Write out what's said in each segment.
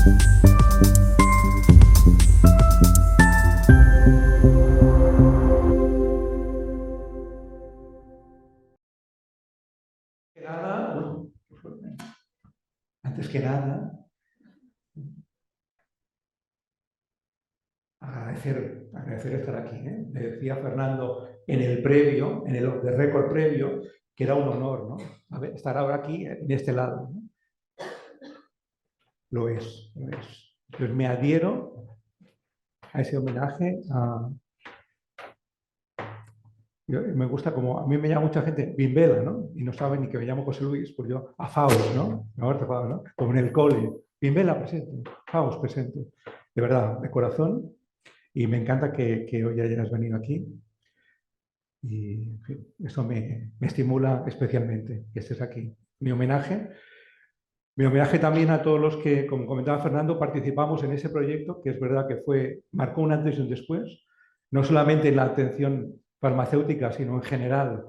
Antes que nada, agradecer estar aquí. Le decía a Fernando en el previo, en el off the record previo, que era un honor, ¿no? A ver, estar ahora aquí, en este lado, ¿no? Lo es, lo es. Entonces me adhiero a ese homenaje me gusta como, a mí me llama mucha gente Bimbela, ¿no? Y no saben ni que me llamo José Luis, pues yo a Faust, ¿no? ¿no? Como en el cole. Bimbela presente, Faust presente. De verdad, de corazón. Y me encanta que hoy hayas venido aquí. Y en fin, eso me estimula especialmente que estés aquí. Mi homenaje también a todos los que, como comentaba Fernando, participamos en ese proyecto, que es verdad que marcó un antes y un después, no solamente en la atención farmacéutica, sino en general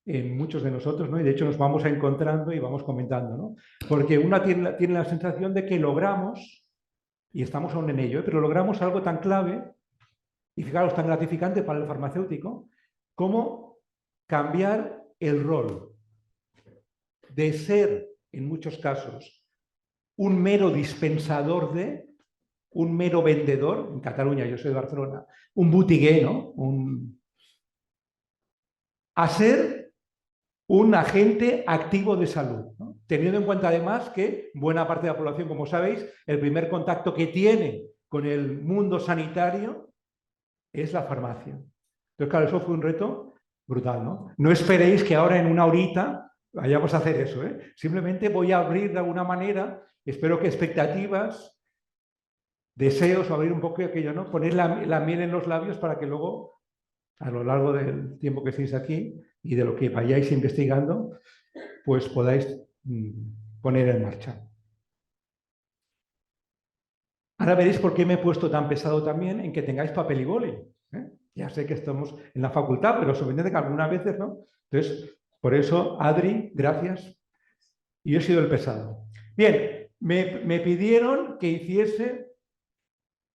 en muchos de nosotros, ¿no? Y de hecho nos vamos encontrando y vamos comentando, ¿no? Porque una tiene la sensación de que logramos, y estamos aún en ello, pero logramos algo tan clave y fijaros, tan gratificante para el farmacéutico, como cambiar el rol de ser, en muchos casos, un mero dispensador un mero vendedor, en Cataluña, yo soy de Barcelona, un botiguer, ¿no? A ser un agente activo de salud, ¿no? Teniendo en cuenta además que buena parte de la población, como sabéis, el primer contacto que tiene con el mundo sanitario es la farmacia. Entonces, claro, eso fue un reto brutal, ¿no? No esperéis que ahora en una horita vayamos a hacer eso, ¿eh? Simplemente voy a abrir de alguna manera, espero que expectativas, deseos, abrir un poco aquello, ¿no? Poner la miel en los labios para que luego, a lo largo del tiempo que estéis aquí y de lo que vayáis investigando, pues podáis poner en marcha. Ahora veréis por qué me he puesto tan pesado también en que tengáis papel y boli, ¿eh? Ya sé que estamos en la facultad, pero sorprendente que algunas veces, ¿no? Entonces, por eso, Adri, gracias. Y yo he sido el pesado. Bien, me pidieron que hiciese...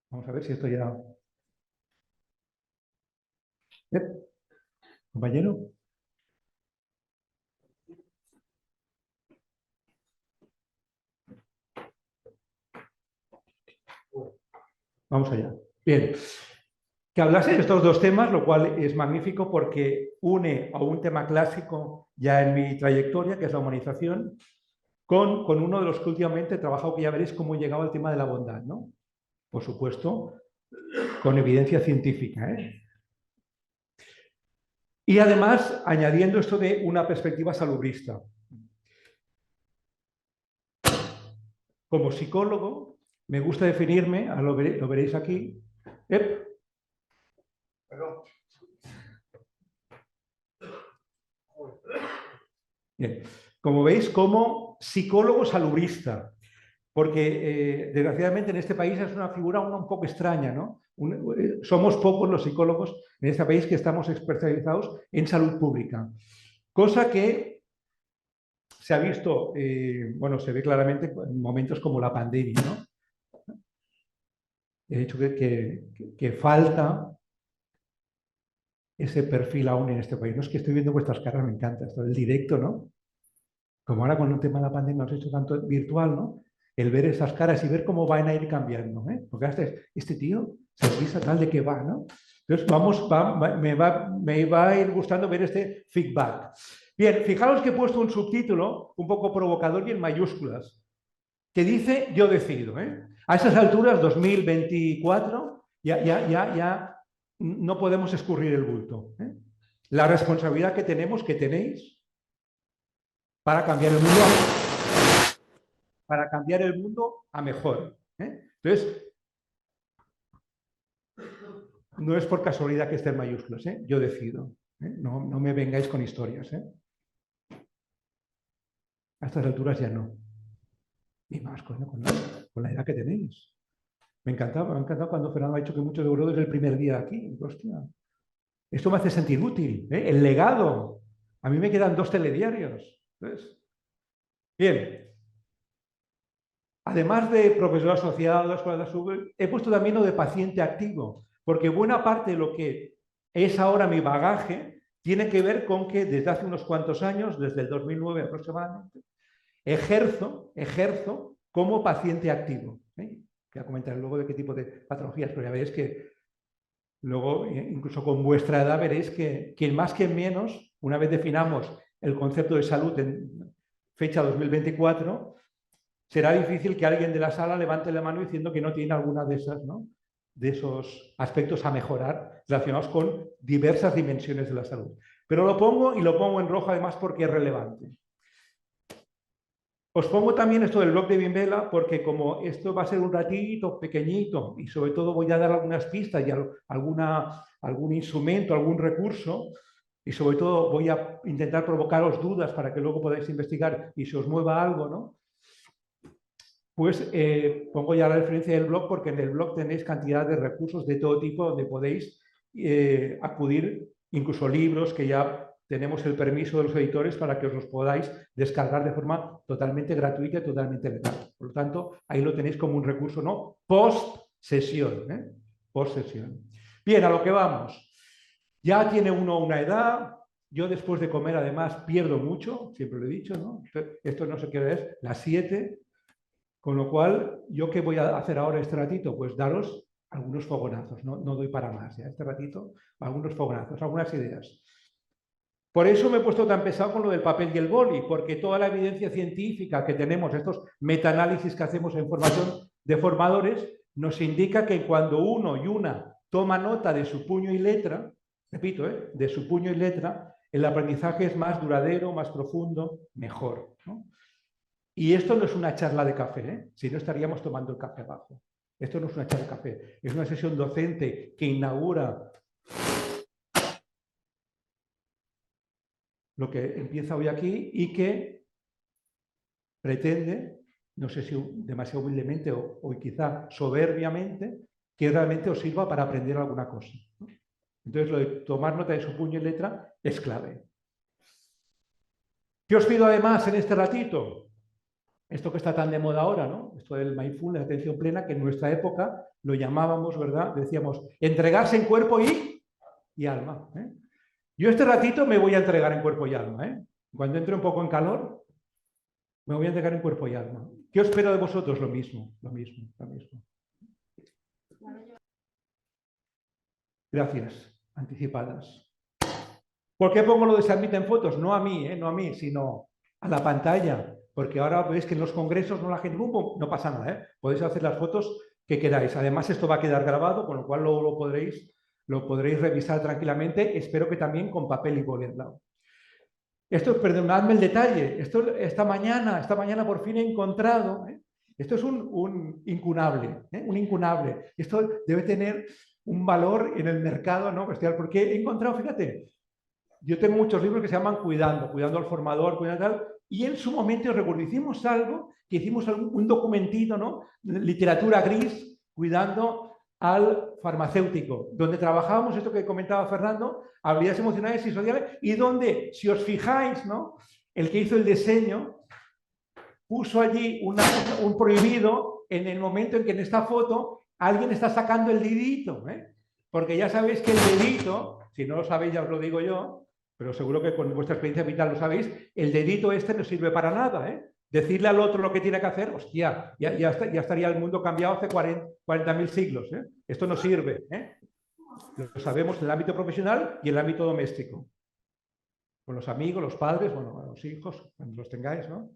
Vamos a ver si esto ya... Compañero. Vamos allá. Bien. Que hablase de estos dos temas, lo cual es magnífico porque une a un tema clásico ya en mi trayectoria, que es la humanización, con uno de los que últimamente he trabajado, que ya veréis cómo he llegado al tema de la bondad, ¿no? Por supuesto, con evidencia científica, ¿eh? Y además, añadiendo esto de una perspectiva salubrista. Como psicólogo, me gusta definirme, lo veréis aquí. Perdón. Bien. Como veis, como psicólogo salubrista, porque desgraciadamente en este país es una figura un poco extraña, ¿no? Somos pocos los psicólogos en este país que estamos especializados en salud pública, cosa que se ha visto, bueno, se ve claramente en momentos como la pandemia, ¿no? He dicho que falta ese perfil aún en este país. No es que estoy viendo vuestras caras, me encanta esto del directo, ¿no? Como ahora con el tema de la pandemia nos ha hecho tanto virtual, ¿no? El ver esas caras y ver cómo van a ir cambiando, ¿eh? Porque este tío se pisa tal de que va, ¿no? Entonces, me va a ir gustando ver este feedback. Bien, fijaros que he puesto un subtítulo un poco provocador y en mayúsculas, que dice yo decido, ¿eh? A esas alturas, 2024, ya no podemos escurrir el bulto, ¿eh? La responsabilidad que tenéis, para cambiar el mundo a mejor, ¿eh? Entonces, no es por casualidad que esté en mayúsculas, ¿eh? Yo decido, ¿eh? No me vengáis con historias, ¿eh? A estas alturas ya no. Y más con la edad que tenéis. Me ha encantado cuando Fernando ha dicho que muchos de vosotros es el primer día aquí. Hostia, esto me hace sentir útil, ¿eh? El legado. A mí me quedan 2 telediarios. Entonces, bien. además de profesor asociado, de escuela de salud, he puesto también lo de paciente activo, porque buena parte de lo que es ahora mi bagaje tiene que ver con que desde hace unos cuantos años, desde el 2009 aproximadamente, ejerzo como paciente activo. Voy a comentar luego de qué tipo de patologías, pero ya veréis que luego, incluso con vuestra edad, veréis que quien más que menos, una vez definamos el concepto de salud en fecha 2024, será difícil que alguien de la sala levante la mano diciendo que no tiene alguna de esas, ¿no?, de esos aspectos a mejorar relacionados con diversas dimensiones de la salud. Pero lo pongo y lo pongo en rojo además porque es relevante. Os pongo también esto del blog de Bimbela porque como esto va a ser un ratito pequeñito y sobre todo voy a dar algunas pistas y algún instrumento, algún recurso y sobre todo voy a intentar provocaros dudas para que luego podáis investigar y se os mueva algo, ¿no? Pues pongo ya la referencia del blog porque en el blog tenéis cantidad de recursos de todo tipo donde podéis acudir, incluso libros que ya tenemos el permiso de los editores para que os los podáis descargar de forma totalmente gratuita y totalmente legal. Por lo tanto, ahí lo tenéis como un recurso, ¿no?, post-sesión. Post-sesión. Bien, a lo que vamos. Ya tiene uno una edad. Yo después de comer, además, pierdo mucho. Siempre lo he dicho, ¿no? Esto no sé qué hora es, las 7. Con lo cual, ¿yo qué voy a hacer ahora este ratito? Pues daros algunos fogonazos. No doy para más, ya este ratito, algunos fogonazos, algunas ideas. Por eso me he puesto tan pesado con lo del papel y el boli, porque toda la evidencia científica que tenemos, estos metaanálisis que hacemos en formación de formadores, nos indica que cuando uno y una toma nota de su puño y letra, repito, de su puño y letra, el aprendizaje es más duradero, más profundo, mejor, ¿no? Y esto no es una charla de café, si no estaríamos tomando el café abajo. Esto no es una charla de café, es una sesión docente que inaugura lo que empieza hoy aquí y que pretende, no sé si demasiado humildemente o quizá soberbiamente, que realmente os sirva para aprender alguna cosa, ¿no? Entonces, lo de tomar nota de su puño y letra es clave. ¿Qué os pido además en este ratito? Esto que está tan de moda ahora, ¿no? Esto del mindfulness, atención plena, que en nuestra época lo llamábamos, ¿verdad? Decíamos, entregarse en cuerpo y alma. Yo este ratito me voy a entregar en cuerpo y alma. Cuando entre un poco en calor, me voy a entregar en cuerpo y alma. ¿Qué os espero de vosotros? Lo mismo. Gracias, anticipadas. ¿Por qué pongo lo de se admiten fotos? No a mí, sino a la pantalla. Porque ahora veis que en los congresos no la gente, no pasa nada, podéis hacer las fotos que queráis. Además, esto va a quedar grabado, con lo cual luego lo podréis revisar tranquilamente. Espero que también con papel y boli al lado. Esto, perdonadme el detalle, esta mañana por fin he encontrado, esto es un incunable, un incunable. Esto debe tener un valor en el mercado, ¿no? Porque he encontrado, fíjate, yo tengo muchos libros que se llaman cuidando al formador, cuidando tal, y en su momento recuerdo, hicimos algo, que hicimos un documentito, ¿no? Literatura gris, cuidando al farmacéutico, donde trabajábamos esto que comentaba Fernando, habilidades emocionales y sociales, y donde, si os fijáis, ¿no?, el que hizo el diseño puso allí un prohibido en el momento en que en esta foto alguien está sacando el dedito, porque ya sabéis que el dedito, si no lo sabéis ya os lo digo yo, pero seguro que con vuestra experiencia vital lo sabéis, el dedito este no sirve para nada, Decirle al otro lo que tiene que hacer, hostia, ya estaría el mundo cambiado hace 40.000 siglos, Esto no sirve, Lo sabemos en el ámbito profesional y en el ámbito doméstico. Con los amigos, los padres, bueno, los hijos, cuando los tengáis, ¿no?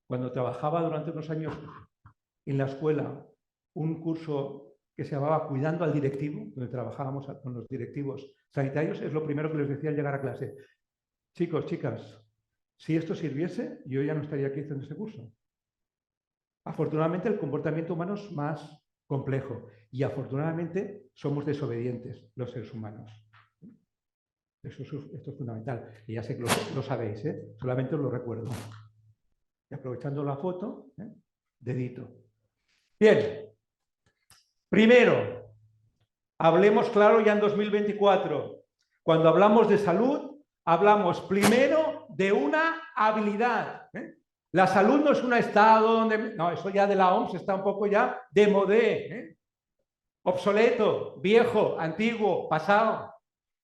Cuando trabajaba durante unos años en la escuela, un curso que se llamaba Cuidando al directivo, donde trabajábamos con los directivos sanitarios, es lo primero que les decía al llegar a clase. Chicos, chicas, si esto sirviese, yo ya no estaría aquí haciendo este curso. Afortunadamente, el comportamiento humano es más complejo y afortunadamente somos desobedientes los seres humanos. Esto es fundamental. Y ya sé que lo sabéis, solamente os lo recuerdo. Y aprovechando la foto, dedito. Bien. Primero, hablemos claro ya en 2024. Cuando hablamos de salud, hablamos primero sino de una habilidad. La salud no es un estado donde... No, eso ya de la OMS está un poco ya de modé, obsoleto, viejo, antiguo, pasado.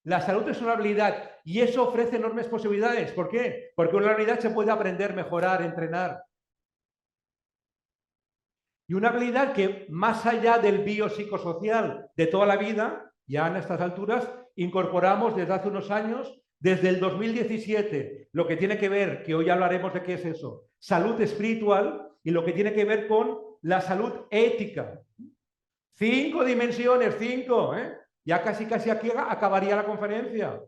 La salud es una habilidad y eso ofrece enormes posibilidades. ¿Por qué? Porque una habilidad se puede aprender, mejorar, entrenar. Y una habilidad que, más allá del biopsicosocial de toda la vida, ya en estas alturas, incorporamos desde hace unos años, desde el 2017, lo que tiene que ver, que hoy hablaremos de qué es eso, salud espiritual y lo que tiene que ver con la salud ética. 5 dimensiones, 5, ya casi aquí acabaría la conferencia.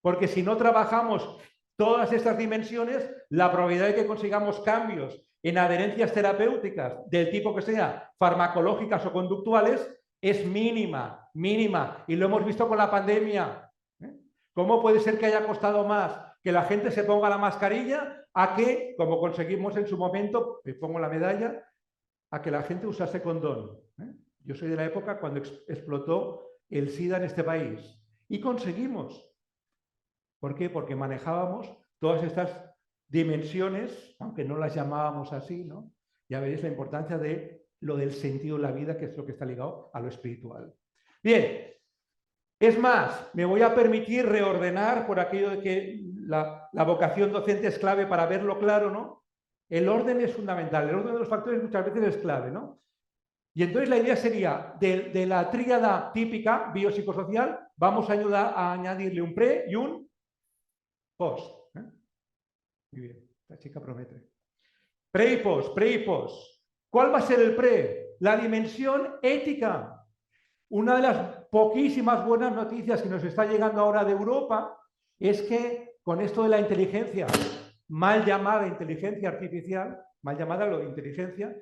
Porque si no trabajamos todas estas dimensiones, la probabilidad de que consigamos cambios en adherencias terapéuticas del tipo que sea, farmacológicas o conductuales, es mínima, mínima. Y lo hemos visto con la pandemia. ¿Cómo puede ser que haya costado más que la gente se ponga la mascarilla a que, como conseguimos en su momento, me pongo la medalla, a que la gente usase condón? Yo soy de la época cuando explotó el SIDA en este país. Y conseguimos. ¿Por qué? Porque manejábamos todas estas dimensiones, aunque no las llamábamos así, ¿no? Ya veréis la importancia de lo del sentido de la vida, que es lo que está ligado a lo espiritual. Bien, es más, me voy a permitir reordenar por aquello de que la vocación docente es clave para verlo claro, ¿no? El orden es fundamental, el orden de los factores muchas veces es clave, ¿no? Y entonces la idea sería, de la tríada típica biopsicosocial, vamos a ayudar a añadirle un pre y un post. Muy bien, la chica promete. Pre y post, pre y post. ¿Cuál va a ser el pre? La dimensión ética. Una de las poquísimas buenas noticias que nos está llegando ahora de Europa es que con esto de la inteligencia, mal llamada inteligencia artificial, mal llamada lo de inteligencia,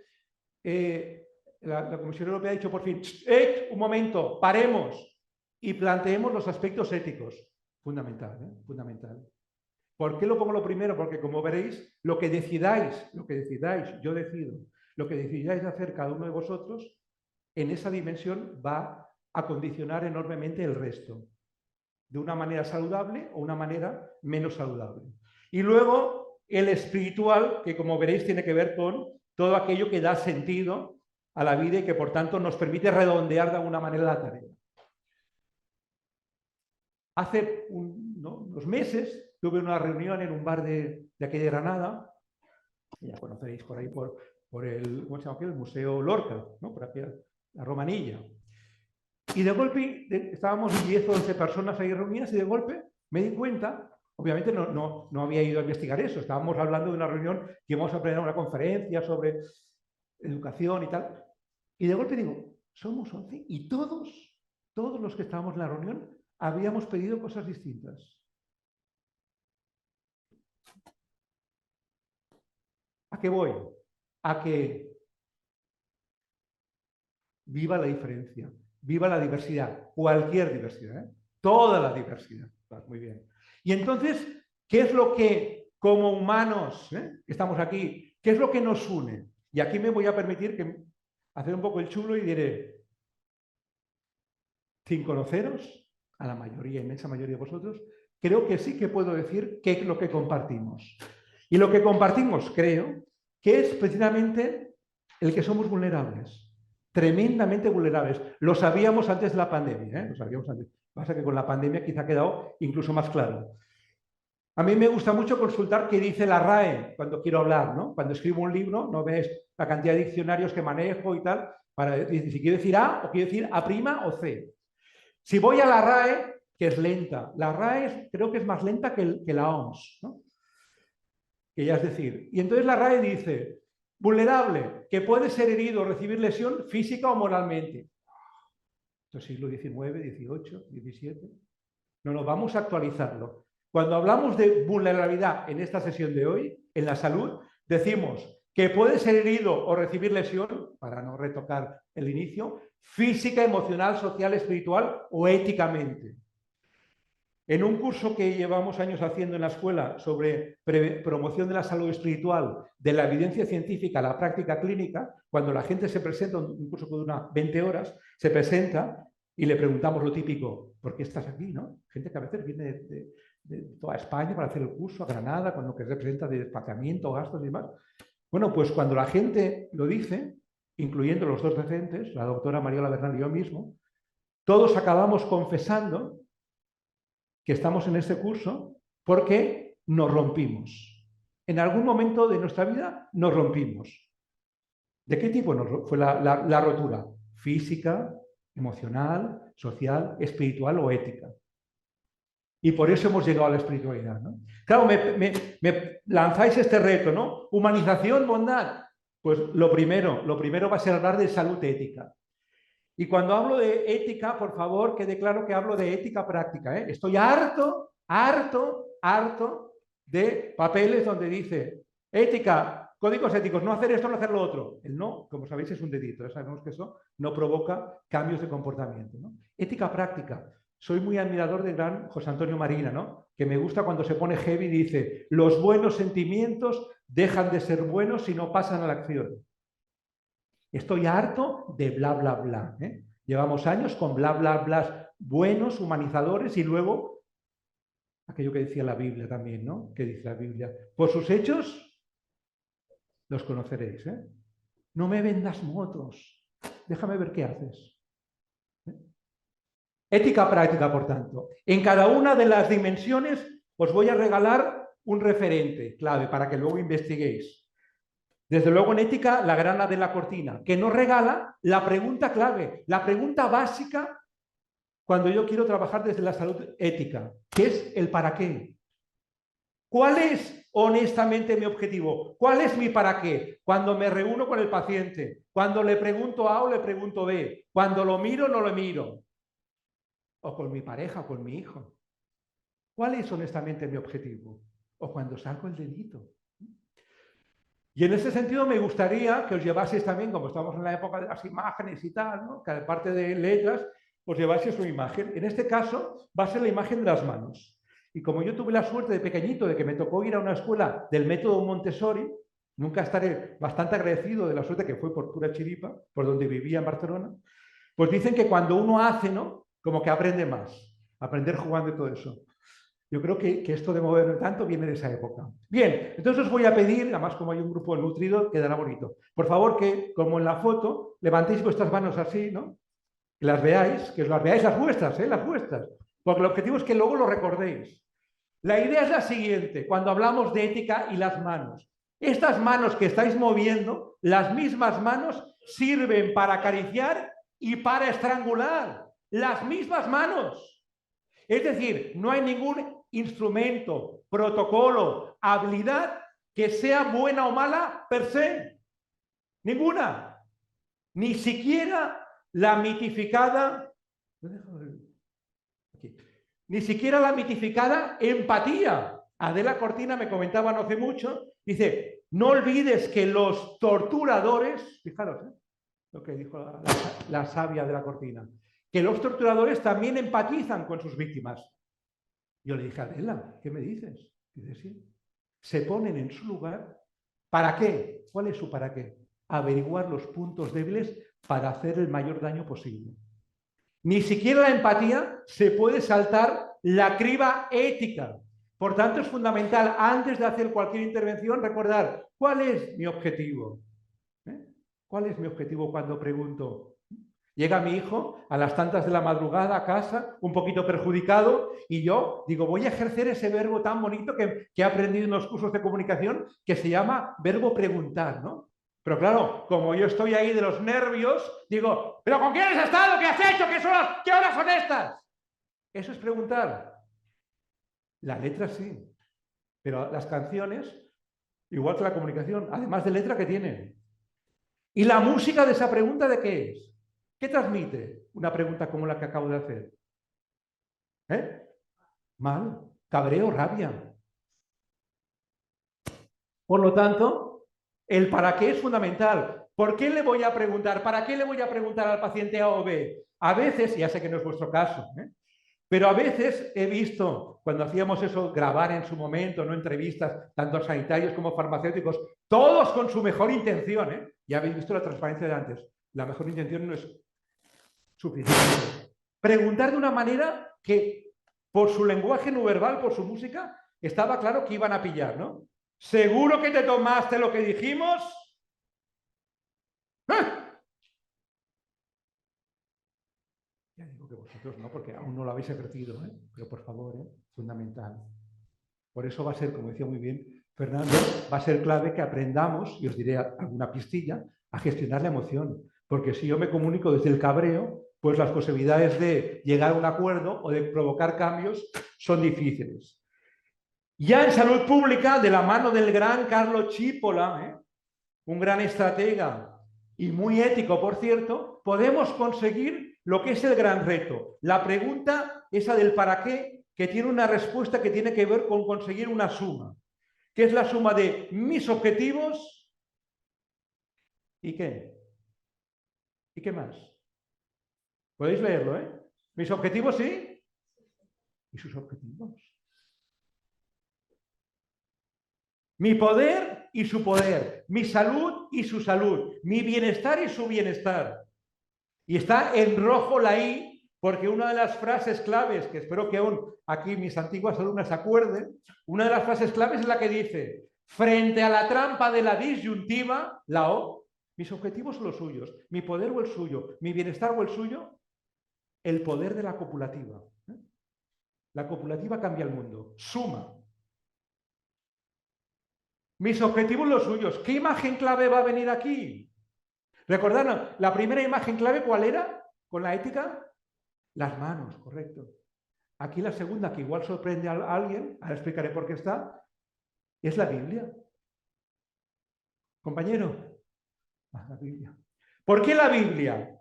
la Comisión Europea ha dicho por fin, un momento, paremos y planteemos los aspectos éticos. Fundamental, fundamental. ¿Por qué lo pongo lo primero? Porque como veréis, lo que decidáis, yo decido, lo que decidáis hacer cada uno de vosotros, en esa dimensión va a condicionar enormemente el resto, de una manera saludable o una manera menos saludable. Y luego el espiritual, que como veréis tiene que ver con todo aquello que da sentido a la vida y que por tanto nos permite redondear de alguna manera la tarea. Hace unos meses tuve una reunión en un bar de aquí de Granada, ya conoceréis por ahí por el, ¿cómo se llama aquí? El Museo Lorca, ¿no? Por aquí, la Romanilla. Y de golpe estábamos 10 o 11 personas ahí reunidas y de golpe me di cuenta, obviamente no había ido a investigar eso, estábamos hablando de una reunión que íbamos a aprender una conferencia sobre educación y tal, y de golpe digo, somos 11 y todos los que estábamos en la reunión habíamos pedido cosas distintas. ¿A qué voy? A que viva la diferencia, viva la diversidad, cualquier diversidad, toda la diversidad. Muy bien. Y entonces, ¿qué es lo que, como humanos, que estamos aquí, qué es lo que nos une? Y aquí me voy a permitir hacer un poco el chulo y diré, sin conoceros, a la mayoría, inmensa mayoría de vosotros, creo que sí que puedo decir qué es lo que compartimos. Y lo que compartimos, creo, que es precisamente el que somos vulnerables, tremendamente vulnerables. Lo sabíamos antes de la pandemia, lo sabíamos antes. Pasa que con la pandemia quizá ha quedado incluso más claro. A mí me gusta mucho consultar qué dice la RAE cuando quiero hablar, ¿no? Cuando escribo un libro, no ves la cantidad de diccionarios que manejo y tal, para decir si quiero decir A o quiero decir A' o C. Si voy a la RAE, que es lenta, la RAE creo que es más lenta que la OMS, ¿no? Que ya es decir. Y entonces la RAE dice, vulnerable, que puede ser herido o recibir lesión física o moralmente. Esto es siglo XIX, XVIII, XVII. No, vamos a actualizarlo. Cuando hablamos de vulnerabilidad en esta sesión de hoy, en la salud, decimos que puede ser herido o recibir lesión, para no retocar el inicio, física, emocional, social, espiritual o éticamente. En un curso que llevamos años haciendo en la escuela sobre promoción de la salud espiritual, de la evidencia científica a la práctica clínica, cuando la gente se presenta, un curso que dura 20 horas, se presenta y le preguntamos lo típico, ¿por qué estás aquí? ¿No? Gente que a veces viene de toda España para hacer el curso, a Granada, con lo que representa de desplazamiento, gastos y demás. Bueno, pues cuando la gente lo dice, incluyendo los dos docentes, la doctora Mariola Bernal y yo mismo, todos acabamos confesando que estamos en este curso porque nos rompimos. En algún momento de nuestra vida nos rompimos. ¿De qué tipo fue la rotura? Física, emocional, social, espiritual o ética. Y por eso hemos llegado a la espiritualidad, ¿no? Claro, me lanzáis este reto, ¿no? Humanización, bondad. Pues lo primero va a ser hablar de salud ética. Y cuando hablo de ética, por favor, quede claro que hablo de ética práctica, ¿eh? Estoy harto de papeles donde dice ética, códigos éticos, no hacer esto, no hacer lo otro. El no, como sabéis, es un dedito. Ya sabemos que eso no provoca cambios de comportamiento, ¿no? Ética práctica. Soy muy admirador del gran José Antonio Marina, ¿no? Que me gusta cuando se pone heavy y dice, los buenos sentimientos dejan de ser buenos si no pasan a la acción. Estoy harto de bla, bla, bla, ¿eh? Llevamos años con bla, bla, bla buenos, humanizadores y luego aquello que decía la Biblia también, ¿no? ¿Qué dice la Biblia? Por sus hechos los conoceréis, ¿eh? No me vendas motos. Déjame ver qué haces. Ética práctica, por tanto. En cada una de las dimensiones os voy a regalar un referente clave para que luego investiguéis. Desde luego en ética, la grana de la cortina, que nos regala la pregunta clave, la pregunta básica cuando yo quiero trabajar desde la salud ética, que es el para qué. ¿Cuál es honestamente mi objetivo? ¿Cuál es mi para qué? Cuando me reúno con el paciente, cuando le pregunto A o le pregunto B, cuando lo miro o no lo miro, o con mi pareja o con mi hijo. ¿Cuál es honestamente mi objetivo? O cuando saco el dedito. Y en ese sentido me gustaría que os llevaseis también, como estamos en la época de las imágenes y tal, ¿no? Que aparte de letras, os llevaseis una imagen. En este caso va a ser la imagen de las manos. Y como yo tuve la suerte de pequeñito de que me tocó ir a una escuela del método Montessori, nunca estaré bastante agradecido de la suerte que fue por pura chiripa, por donde vivía en Barcelona, pues dicen que cuando uno hace, ¿no? Como que aprende más, aprender jugando y todo eso. Yo creo que esto de moverme tanto viene de esa época. Bien, entonces os voy a pedir, además como hay un grupo nutrido, quedará bonito. Por favor, que como en la foto, levantéis vuestras manos así, ¿no? Que las veáis las vuestras, ¿eh? Las vuestras. Porque el objetivo es que luego lo recordéis. La idea es la siguiente, cuando hablamos de ética y las manos. Estas manos que estáis moviendo, las mismas manos sirven para acariciar y para estrangular. Las mismas manos. Es decir, no hay ningún instrumento, protocolo, habilidad que sea buena o mala per se. Ninguna. Ni siquiera la mitificada, ni siquiera la mitificada empatía. Adela Cortina me comentaba no hace mucho, dice, no olvides que los torturadores, fijaros, lo que dijo la sabia de la Cortina, que los torturadores también empatizan con sus víctimas. Yo le dije, Adela, ¿qué me dices? Dice, sí. Se ponen en su lugar. ¿Para qué? ¿Cuál es su para qué? Averiguar los puntos débiles para hacer el mayor daño posible. Ni siquiera la empatía se puede saltar la criba ética. Por tanto, es fundamental, antes de hacer cualquier intervención, recordar cuál es mi objetivo. ¿Cuál es mi objetivo cuando pregunto? Llega mi hijo a las tantas de la madrugada a casa, un poquito perjudicado, y yo digo, voy a ejercer ese verbo tan bonito que he aprendido en los cursos de comunicación, que se llama verbo preguntar, ¿no? Pero claro, como yo estoy ahí de los nervios, digo, ¿pero con quién has estado? ¿Qué has hecho? ¿Qué horas son estas? Eso es preguntar. La letra sí, pero las canciones, igual que la comunicación, además de letra, ¿qué tienen? ¿Y la música de esa pregunta de qué es? ¿Qué transmite una pregunta como la que acabo de hacer? Mal, cabreo, rabia. Por lo tanto, el para qué es fundamental. ¿Por qué le voy a preguntar? ¿Para qué le voy a preguntar al paciente A o B? A veces, ya sé que no es vuestro caso, pero a veces he visto, cuando hacíamos eso, grabar en su momento, ¿no? Entrevistas, tanto sanitarios como farmacéuticos, todos con su mejor intención, Ya habéis visto la transparencia de antes. La mejor intención no es suficiente. Preguntar de una manera que por su lenguaje no verbal, por su música, estaba claro que iban a pillar, ¿no? ¿Seguro que te tomaste lo que dijimos? ¡Ah! Ya digo que vosotros no, porque aún no lo habéis ejercido, ¿eh? Pero por favor, fundamental. Por eso va a ser, como decía muy bien Fernando, va a ser clave que aprendamos, y os diré alguna pistilla, a gestionar la emoción. Porque si yo me comunico desde el cabreo, pues las posibilidades de llegar a un acuerdo o de provocar cambios son difíciles. Ya en salud pública, de la mano del gran Carlo Cipolla, un gran estratega y muy ético, por cierto, podemos conseguir lo que es el gran reto. La pregunta, esa del para qué, que tiene una respuesta que tiene que ver con conseguir una suma, que es la suma de mis objetivos y qué. ¿Y qué más? Podéis leerlo, ¿eh? Mis objetivos sí y sus objetivos. Mi poder y su poder, mi salud y su salud, mi bienestar y su bienestar. Y está en rojo la I, porque una de las frases claves, que espero que aún aquí mis antiguas alumnas se acuerden, una de las frases claves es la que dice, frente a la trampa de la disyuntiva, la O, mis objetivos o los suyos, mi poder o el suyo, mi bienestar o el suyo, el poder de la copulativa. La copulativa cambia el mundo, suma. Mis objetivos los suyos. ¿Qué imagen clave va a venir aquí? Recordad, la primera imagen clave, ¿cuál era? Con la ética, las manos, correcto. Aquí la segunda, que igual sorprende a alguien, ahora explicaré por qué está, es la Biblia. Compañero, la Biblia. ¿Por qué la Biblia?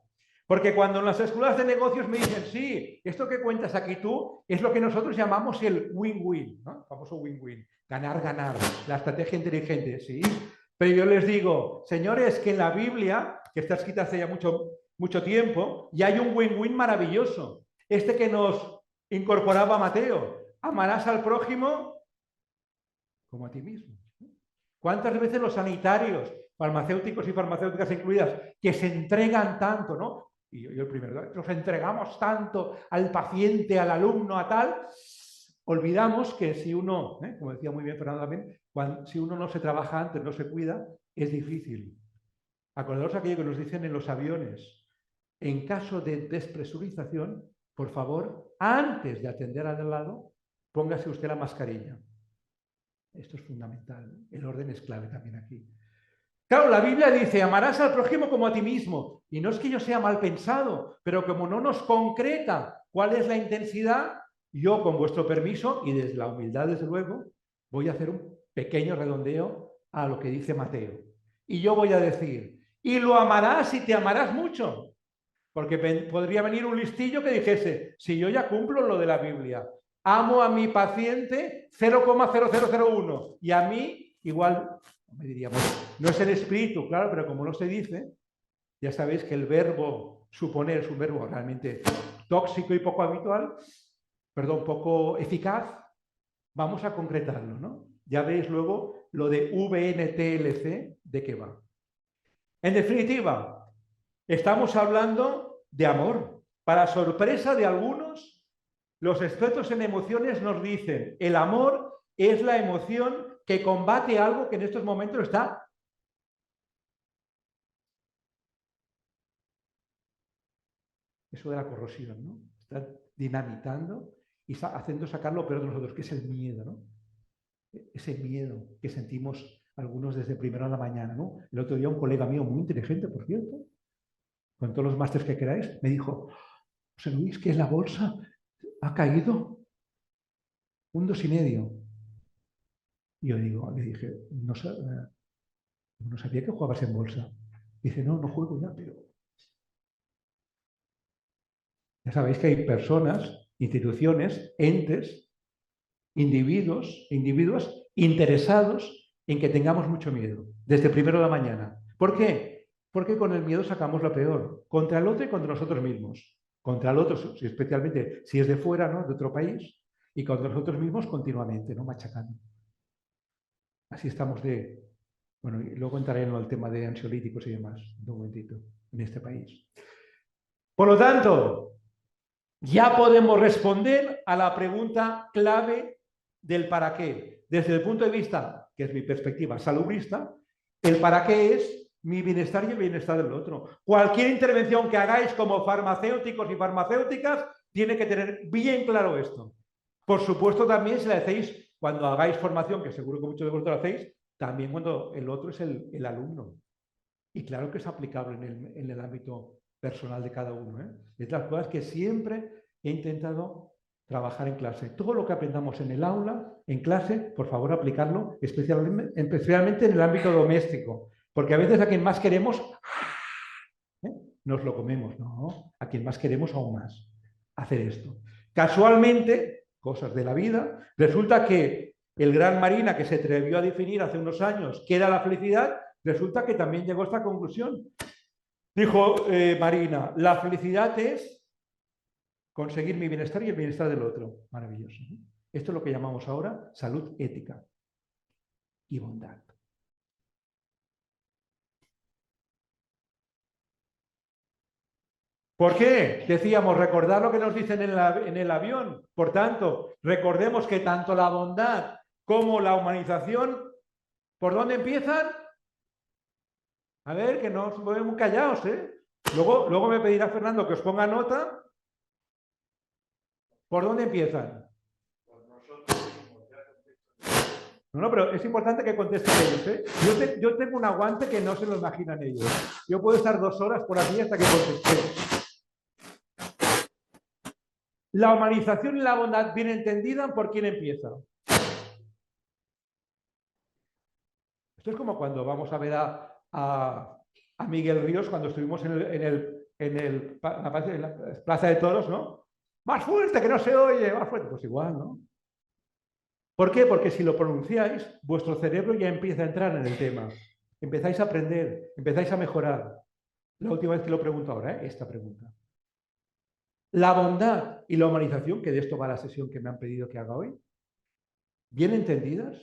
Porque cuando en las escuelas de negocios me dicen, sí, esto que cuentas aquí tú es lo que nosotros llamamos el win-win, ¿no? El famoso win-win, ganar, ganar, la estrategia inteligente, sí. Pero yo les digo, señores, que en la Biblia, que está escrita hace ya mucho tiempo, ya hay un win-win maravilloso. Este que nos incorporaba Mateo, amarás al prójimo como a ti mismo. ¿Cuántas veces los sanitarios, farmacéuticos y farmacéuticas incluidas, que se entregan tanto, ¿no? Y yo el primero, nos entregamos tanto al paciente, al alumno, a tal, olvidamos que si uno, como decía muy bien Fernando también, si uno no se trabaja antes, no se cuida, es difícil. Acordaos aquello que nos dicen en los aviones. En caso de despresurización, por favor, antes de atender al lado, póngase usted la mascarilla. Esto es fundamental. El orden es clave también aquí. Claro, la Biblia dice, amarás al prójimo como a ti mismo. Y no es que yo sea mal pensado, pero como no nos concreta cuál es la intensidad, yo, con vuestro permiso y desde la humildad, desde luego, voy a hacer un pequeño redondeo a lo que dice Mateo. Y yo voy a decir, y lo amarás y te amarás mucho. Porque podría venir un listillo que dijese, si yo ya cumplo lo de la Biblia, amo a mi paciente 0,0001 y a mí igual, me diríamos, no es el espíritu, claro, pero como no se dice, ya sabéis que el verbo suponer es un verbo realmente tóxico y poco habitual, perdón, poco eficaz, vamos a concretarlo, ¿no? Ya veis luego lo de VNTLC, ¿de qué va? En definitiva, estamos hablando de amor. Para sorpresa de algunos, los expertos en emociones nos dicen, el amor es la emoción que combate algo que en estos momentos está eso de la corrosión, ¿no? Está dinamitando y está haciendo sacar lo peor de nosotros, que es el miedo, ¿no? Ese miedo que sentimos algunos desde primero a la mañana, ¿no? El otro día un colega mío, muy inteligente, por cierto, con todos los másteres que queráis, me dijo, José Luis, que la bolsa ha caído un 2,5. Y yo le dije, no sabía que jugabas en bolsa. Dice, no juego ya, pero... Ya sabéis que hay personas, instituciones, entes, individuos interesados en que tengamos mucho miedo, desde primero de la mañana. ¿Por qué? Porque con el miedo sacamos lo peor, contra el otro y contra nosotros mismos. Contra el otro, especialmente si es de fuera, ¿no? De otro país, y contra nosotros mismos continuamente, ¿no? Machacando. Así estamos de... Bueno, y luego entraré en el tema de ansiolíticos y demás, un momentito, en este país. Por lo tanto, ya podemos responder a la pregunta clave del para qué. Desde el punto de vista, que es mi perspectiva salubrista, el para qué es mi bienestar y el bienestar del otro. Cualquier intervención que hagáis como farmacéuticos y farmacéuticas tiene que tener bien claro esto. Por supuesto, también si la hacéis cuando hagáis formación, que seguro que muchos de vosotros lo hacéis, también cuando el otro es el alumno. Y claro que es aplicable en el ámbito personal de cada uno. Es de las cosas que siempre he intentado trabajar en clase. Todo lo que aprendamos en el aula, en clase, por favor, aplicarlo especialmente en el ámbito doméstico. Porque a veces a quien más queremos, nos lo comemos, ¿no? A quien más queremos aún más hacer esto. Casualmente, cosas de la vida, resulta que el gran Marina, que se atrevió a definir hace unos años qué era la felicidad, resulta que también llegó a esta conclusión. Dijo Marina, la felicidad es conseguir mi bienestar y el bienestar del otro. Maravilloso. Esto es lo que llamamos ahora salud ética y bondad. ¿Por qué? Decíamos, recordar lo que nos dicen en el avión. Por tanto, recordemos que tanto la bondad como la humanización, ¿por dónde empiezan? A ver, que no os muy callados, ¿eh? Luego me pedirá Fernando que os ponga nota. ¿Por dónde empiezan? No, pero es importante que contesten ellos, ¿eh? Yo tengo un aguante que no se lo imaginan ellos. Yo puedo estar 2 horas por aquí hasta que contestéis. La humanización y la bondad bien entendida, ¿por quién empieza? Esto es como cuando vamos a ver a Miguel Ríos cuando estuvimos en la Plaza de Toros, ¿no? Más fuerte, que no se oye, más fuerte. Pues igual, ¿no? ¿Por qué? Porque si lo pronunciáis, vuestro cerebro ya empieza a entrar en el tema. Empezáis a aprender, empezáis a mejorar. La última vez que lo pregunto ahora, esta pregunta. La bondad y la humanización, que de esto va la sesión que me han pedido que haga hoy, ¿bien entendidas?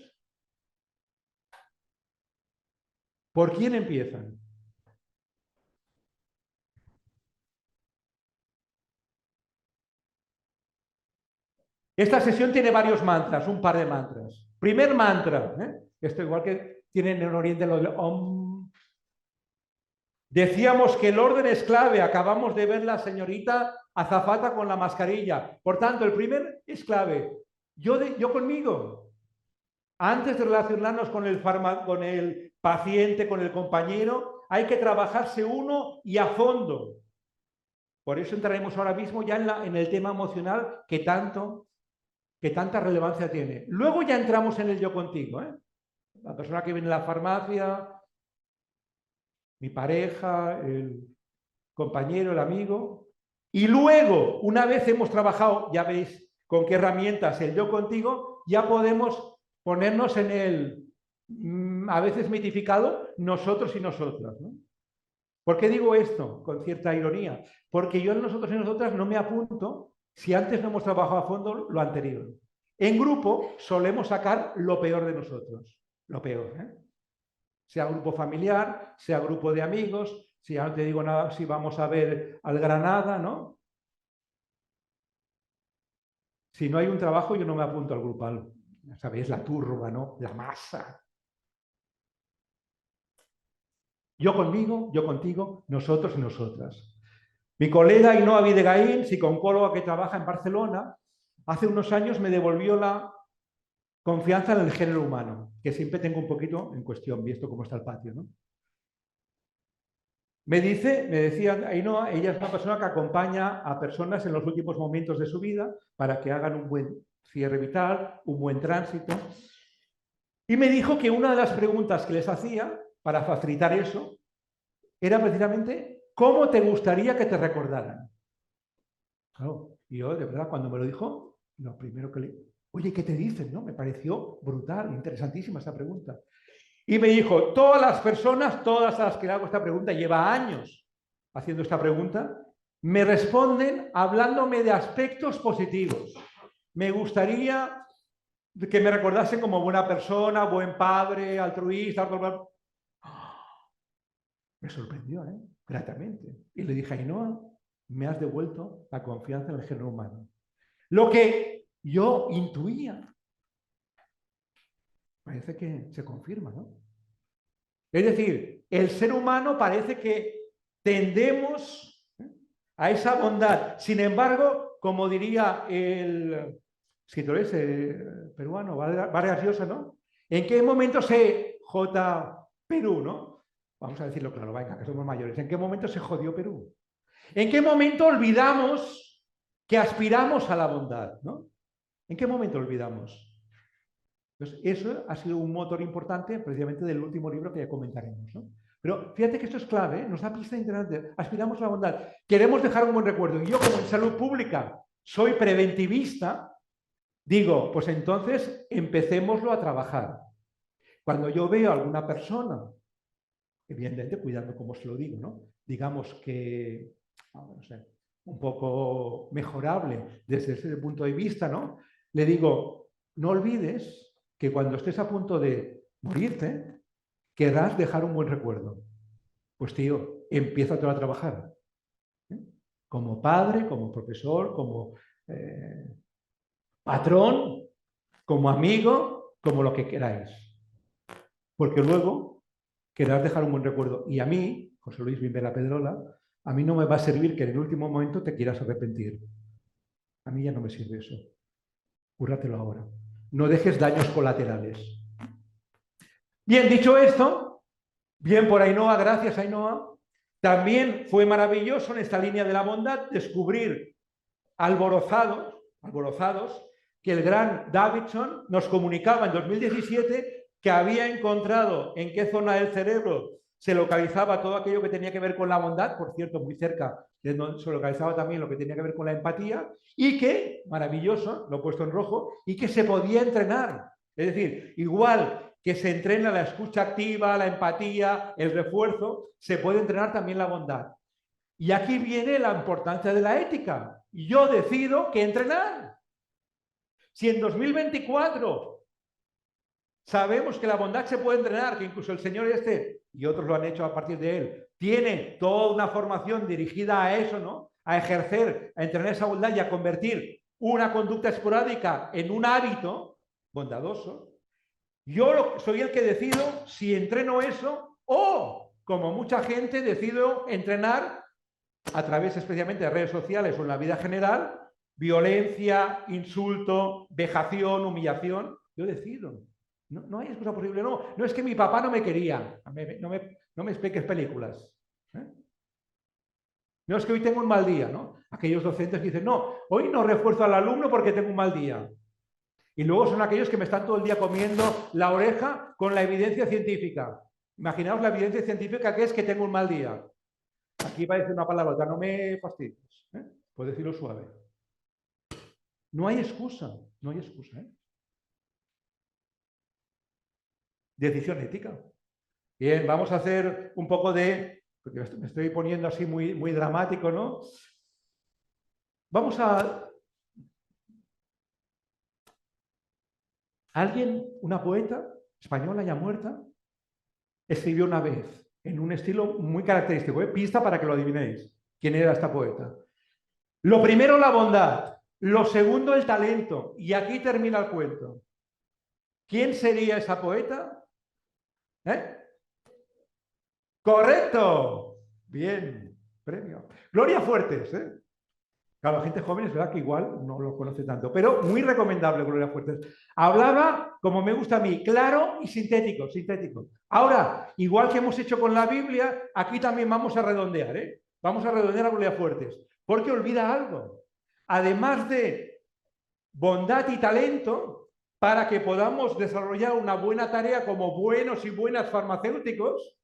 ¿Por quién empiezan? Esta sesión tiene varios mantras, un par de mantras. Primer mantra, esto igual que tienen en Oriente lo de Om. Decíamos que el orden es clave, acabamos de ver la señorita azafata con la mascarilla. Por tanto, el primer es clave. Yo conmigo, antes de relacionarnos con con el paciente, con el compañero, hay que trabajarse uno y a fondo. Por eso entraremos ahora mismo ya en el tema emocional que tanta relevancia tiene. Luego ya entramos en el yo contigo. La persona que viene a la farmacia, mi pareja, el compañero, el amigo. Y luego, una vez hemos trabajado, ya veis con qué herramientas el yo contigo, ya podemos ponernos en el, a veces mitificado, nosotros y nosotras, ¿no? ¿Por qué digo esto con cierta ironía? Porque yo en nosotros y nosotras no me apunto si antes no hemos trabajado a fondo lo anterior. En grupo solemos sacar lo peor de nosotros, lo peor, sea grupo familiar, sea grupo de amigos, si ya no te digo nada, si vamos a ver al Granada, ¿no? Si no hay un trabajo, yo no me apunto al grupal. Ya sabéis, la turba, ¿no? La masa. Yo conmigo, yo contigo, nosotros y nosotras. Mi colega Ainhoa Videgaín, psicóloga que trabaja en Barcelona, hace unos años me devolvió la confianza en el género humano, que siempre tengo un poquito en cuestión, visto cómo está el patio, ¿no? Me decía Ainhoa, ella es una persona que acompaña a personas en los últimos momentos de su vida para que hagan un buen cierre vital, un buen tránsito. Y me dijo que una de las preguntas que les hacía para facilitar eso era precisamente ¿cómo te gustaría que te recordaran? Claro, y yo de verdad cuando me lo dijo, lo primero que le... Oye, ¿qué te dicen? ¿No? Me pareció brutal, interesantísima esta pregunta. Y me dijo, todas las personas, todas las que le hago esta pregunta, lleva años haciendo esta pregunta, me responden hablándome de aspectos positivos. Me gustaría que me recordasen como buena persona, buen padre, altruista. Me sorprendió, gratamente. Y le dije, Ainhoa, me has devuelto la confianza en el género humano. Lo que yo intuía, parece que se confirma, ¿no? Es decir, el ser humano parece que tendemos a esa bondad. Sin embargo, como diría el escritor ese peruano, Vargas Llosa, ¿no? ¿En qué momento J. Perú, ¿no? Vamos a decirlo claro, venga, que somos mayores. ¿En qué momento se jodió Perú? ¿En qué momento olvidamos que aspiramos a la bondad, ¿no? ¿En qué momento olvidamos? Entonces, eso ha sido un motor importante precisamente del último libro que ya comentaremos, ¿no? Pero fíjate que esto es clave, ¿eh? Nos da pista interesante. Aspiramos a la bondad. Queremos dejar un buen recuerdo. Y yo, como en salud pública soy preventivista, digo, pues entonces empecémoslo a trabajar. Cuando yo veo a alguna persona, evidentemente cuidando cómo se lo digo, ¿no? Digamos que, no sé, un poco mejorable desde ese punto de vista, ¿no? Le digo, no olvides que cuando estés a punto de morirte, querrás dejar un buen recuerdo. Pues tío, empieza tú a trabajar. ¿Eh? Como padre, como profesor, como patrón, como amigo, como lo que queráis. Porque luego querrás dejar un buen recuerdo. Y a mí, José Luis Bimbera Pedrola, a mí no me va a servir que en el último momento te quieras arrepentir. A mí ya no me sirve eso. Cúrratelo ahora. No dejes daños colaterales. Bien, dicho esto, bien por Ainhoa, gracias Ainhoa. También fue maravilloso en esta línea de la bondad descubrir alborozados, que el gran Davidson nos comunicaba en 2017 que había encontrado en qué zona del cerebro se localizaba todo aquello que tenía que ver con la bondad, por cierto, muy cerca de donde se localizaba también lo que tenía que ver con la empatía, y que, maravilloso, lo he puesto en rojo, y que se podía entrenar. Es decir, igual que se entrena la escucha activa, la empatía, el refuerzo, se puede entrenar también la bondad. Y aquí viene la importancia de la ética. Yo decido qué entrenar. Si en 2024 sabemos que la bondad se puede entrenar, que incluso el señor este, y otros lo han hecho a partir de él, tiene toda una formación dirigida a eso, ¿no? A ejercer, a entrenar esa bondad y a convertir una conducta esporádica en un hábito bondadoso. Yo soy el que decido si entreno eso o, como mucha gente, decido entrenar a través especialmente de redes sociales o en la vida general, violencia, insulto, vejación, humillación. Yo decido. No hay excusa posible. No es que mi papá no me quería. No me expliques películas. No es que hoy tengo un mal día, ¿no? Aquellos docentes que dicen, no, hoy no refuerzo al alumno porque tengo un mal día. Y luego son aquellos que me están todo el día comiendo la oreja con la evidencia científica. Imaginaos la evidencia científica que es que tengo un mal día. Aquí va a decir una palabra, no me fastidies. Puedo decirlo suave. No hay excusa, no hay excusa. Decisión ética. Bien, vamos a hacer un poco de, porque me estoy poniendo así muy, muy dramático, ¿no? Vamos a... Alguien, una poeta española ya muerta, escribió una vez, en un estilo muy característico, pista para que lo adivinéis, quién era esta poeta. Lo primero, la bondad. Lo segundo, el talento. Y aquí termina el cuento. ¿Quién sería esa poeta? ¡Correcto! Bien, premio. Gloria Fuertes, Claro, la gente joven es verdad que igual no lo conoce tanto, pero muy recomendable Gloria Fuertes. Hablaba, como me gusta a mí, claro y sintético, sintético. Ahora, igual que hemos hecho con la Biblia, aquí también vamos a redondear, Vamos a redondear a Gloria Fuertes, porque olvida algo. Además de bondad y talento, para que podamos desarrollar una buena tarea como buenos y buenas farmacéuticos,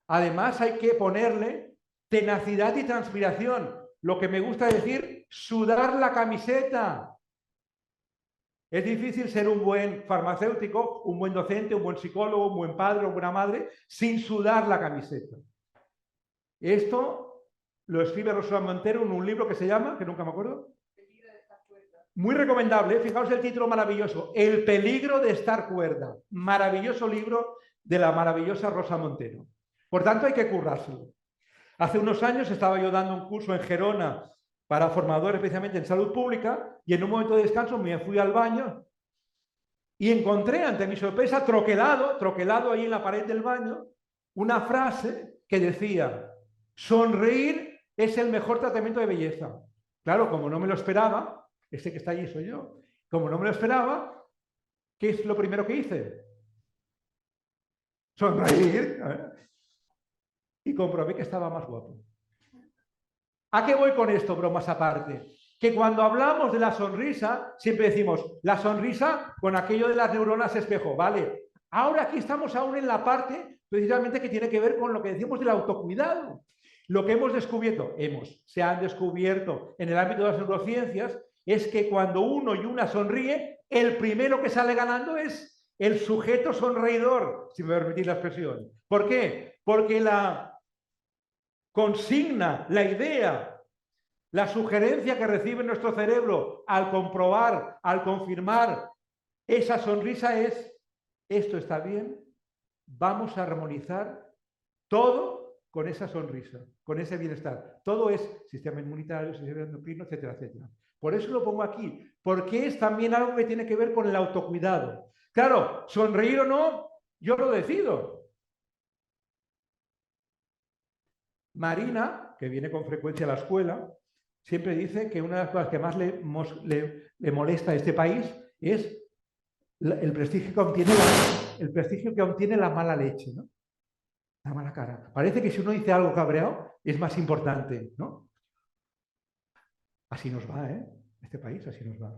además hay que ponerle tenacidad y transpiración. Lo que me gusta decir, sudar la camiseta. Es difícil ser un buen farmacéutico, un buen docente, un buen psicólogo, un buen padre o buena madre sin sudar la camiseta. Esto lo escribe Rosa Montero en un libro que se llama, que nunca me acuerdo. Muy recomendable, fijaos el título maravilloso, El peligro de estar cuerda. Maravilloso libro de la maravillosa Rosa Montero. Por tanto, hay que currárselo. Hace unos años estaba yo dando un curso en Gerona para formadores especialmente en salud pública, y en un momento de descanso me fui al baño y encontré, ante mi sorpresa, troquelado ahí en la pared del baño, una frase que decía: sonreír es el mejor tratamiento de belleza. Claro, como no me lo esperaba, este que está allí soy yo, como no me lo esperaba, ¿qué es lo primero que hice? Sonreír. Y comprobé que estaba más guapo. ¿A qué voy con esto, bromas aparte? Que cuando hablamos de la sonrisa, siempre decimos, la sonrisa con aquello de las neuronas espejo, ¿vale? Ahora aquí estamos aún en la parte precisamente que tiene que ver con lo que decimos del autocuidado. Lo que hemos descubierto, se han descubierto en el ámbito de las neurociencias, es que cuando uno y una sonríe, el primero que sale ganando es el sujeto sonreidor, si me permitís la expresión. ¿Por qué? Porque la consigna, la idea, la sugerencia que recibe nuestro cerebro al comprobar, al confirmar esa sonrisa es: esto está bien, vamos a armonizar todo con esa sonrisa, con ese bienestar. Todo es sistema inmunitario, sistema endocrino, etcétera, etcétera. Por eso lo pongo aquí, porque es también algo que tiene que ver con el autocuidado. Claro, sonreír o no, yo lo decido. Marina, que viene con frecuencia a la escuela, siempre dice que una de las cosas que más le molesta a este país es el prestigio que obtiene la mala leche, ¿no? La mala cara. Parece que si uno dice algo cabreado es más importante, ¿no? Así nos va, ¿eh? Este país así nos va.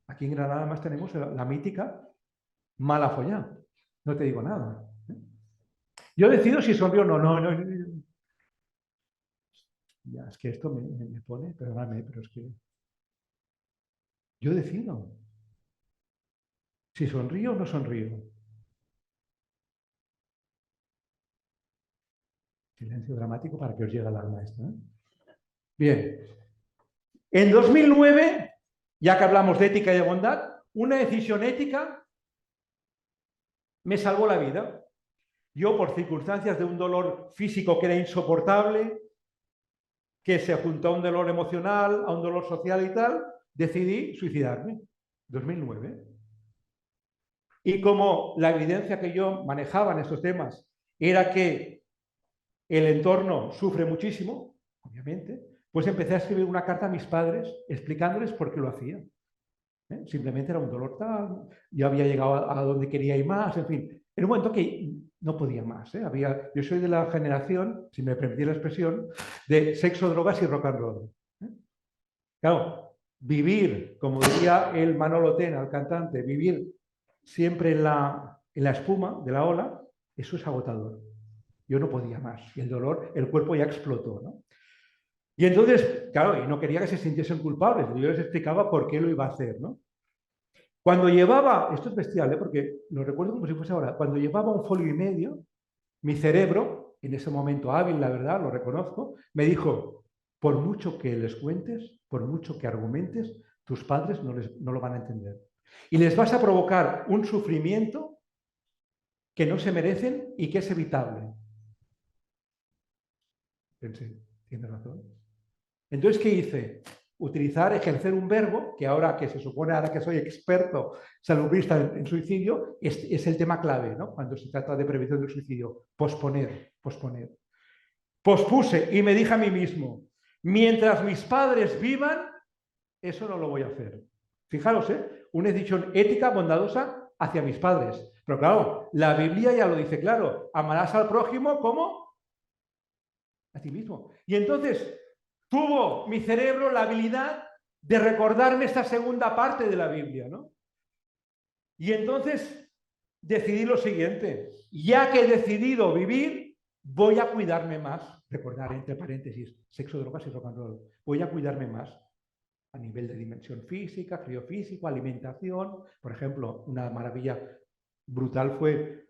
Aquí en Granada más tenemos la mítica mala follá. No te digo nada. Yo decido si sonrío o no. Ya, es que esto me pone, perdóname, pero es que yo decido si sonrío o no sonrío. Silencio dramático para que os llegue el alma esto, ¿eh? Bien. En 2009, ya que hablamos de ética y de bondad, una decisión ética me salvó la vida. Yo, por circunstancias de un dolor físico que era insoportable, que se juntó a un dolor emocional, a un dolor social y tal, decidí suicidarme. 2009. Y como la evidencia que yo manejaba en estos temas era que el entorno sufre muchísimo, obviamente, pues empecé a escribir una carta a mis padres explicándoles por qué lo hacía. Simplemente era un dolor tal, yo había llegado a donde quería ir más, en fin. En un momento que no podía más. Yo soy de la generación, si me permitís la expresión, de sexo, drogas y rock and roll. Claro, vivir, como diría el Manolo Tena, el cantante, vivir siempre en la espuma de la ola, eso es agotador. Yo no podía más. Y el dolor, el cuerpo ya explotó, ¿no? Y entonces, claro, y no quería que se sintiesen culpables. Yo les explicaba por qué lo iba a hacer, ¿no? Cuando llevaba, esto es bestial, porque lo recuerdo como si fuese ahora, cuando llevaba 1,5 folio, mi cerebro, en ese momento hábil, la verdad, lo reconozco, me dijo: por mucho que les cuentes, por mucho que argumentes, tus padres no lo van a entender. Y les vas a provocar un sufrimiento que no se merecen y que es evitable. Pensé, tiene razón. Entonces, ¿qué hice? Ejercer un verbo, que ahora que se supone, ahora que soy experto salubrista en suicidio, es el tema clave, ¿no? Cuando se trata de prevención del suicidio. Posponer. Pospuse y me dije a mí mismo: mientras mis padres vivan, eso no lo voy a hacer. Fijaros, una decisión ética, bondadosa hacia mis padres. Pero claro, la Biblia ya lo dice claro: amarás al prójimo como a ti mismo. Y entonces tuvo mi cerebro la habilidad de recordarme esta segunda parte de la Biblia, ¿no? Y entonces decidí lo siguiente: ya que he decidido vivir, voy a cuidarme más. Recordar, entre paréntesis, sexo, drogas y rock and roll. Voy a cuidarme más a nivel de dimensión física, frío físico, alimentación. Por ejemplo, una maravilla brutal fue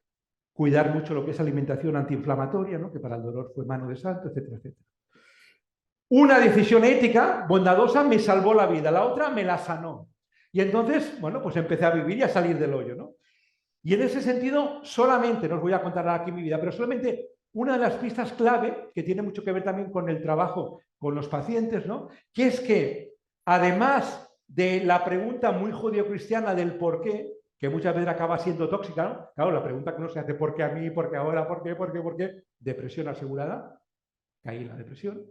cuidar mucho lo que es alimentación antiinflamatoria, ¿no? Que para el dolor fue mano de santo, etcétera, etcétera. Una decisión ética, bondadosa, me salvó la vida, la otra me la sanó. Y entonces, bueno, pues empecé a vivir y a salir del hoyo, ¿no? Y en ese sentido, solamente, no os voy a contar aquí mi vida, pero solamente una de las pistas clave, que tiene mucho que ver también con el trabajo con los pacientes, ¿no? Que es que, además de la pregunta muy judio-cristiana del por qué, que muchas veces acaba siendo tóxica, ¿no? Claro, la pregunta que uno se hace, ¿por qué a mí? ¿Por qué ahora? ¿Por qué? ¿Por qué? ¿Por qué? Depresión asegurada, caí en la depresión.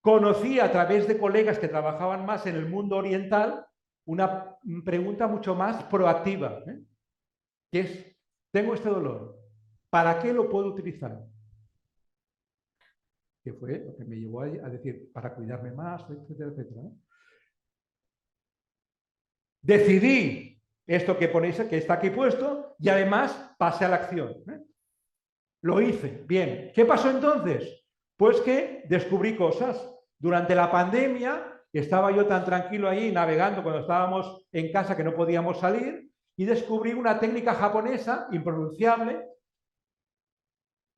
Conocí a través de colegas que trabajaban más en el mundo oriental una pregunta mucho más proactiva, que es, tengo este dolor, ¿para qué lo puedo utilizar? Que fue lo que me llevó a decir, para cuidarme más, etcétera, etcétera, ¿no? Decidí esto que ponéis, que está aquí puesto, y además pasé a la acción. Lo hice, bien. ¿Qué pasó entonces? Pues que descubrí cosas. Durante la pandemia estaba yo tan tranquilo ahí navegando cuando estábamos en casa que no podíamos salir y descubrí una técnica japonesa impronunciable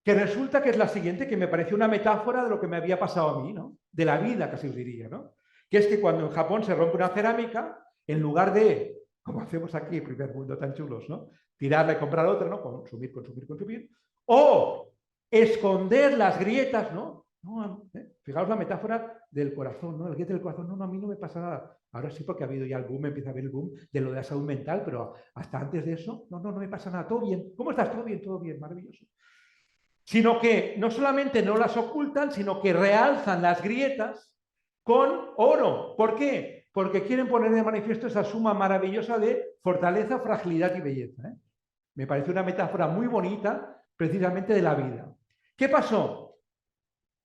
que resulta que es la siguiente, que me pareció una metáfora de lo que me había pasado a mí, ¿no? De la vida, casi os diría, ¿no? Que es que cuando en Japón se rompe una cerámica, en lugar de, como hacemos aquí, primer mundo tan chulos, ¿no? Tirarla y comprar otra, ¿no? Consumir, consumir, consumir. O esconder las grietas, ¿no? Fijaos la metáfora del corazón, ¿no? El griete del corazón, no, a mí no me pasa nada. Ahora sí, porque ha habido ya el boom, empieza a haber el boom de lo de la salud mental, pero hasta antes de eso, no me pasa nada, todo bien. ¿Cómo estás? Todo bien, maravilloso. Sino que no solamente no las ocultan, sino que realzan las grietas con oro. ¿Por qué? Porque quieren poner de manifiesto esa suma maravillosa de fortaleza, fragilidad y belleza. Me parece una metáfora muy bonita, precisamente de la vida. ¿Qué pasó?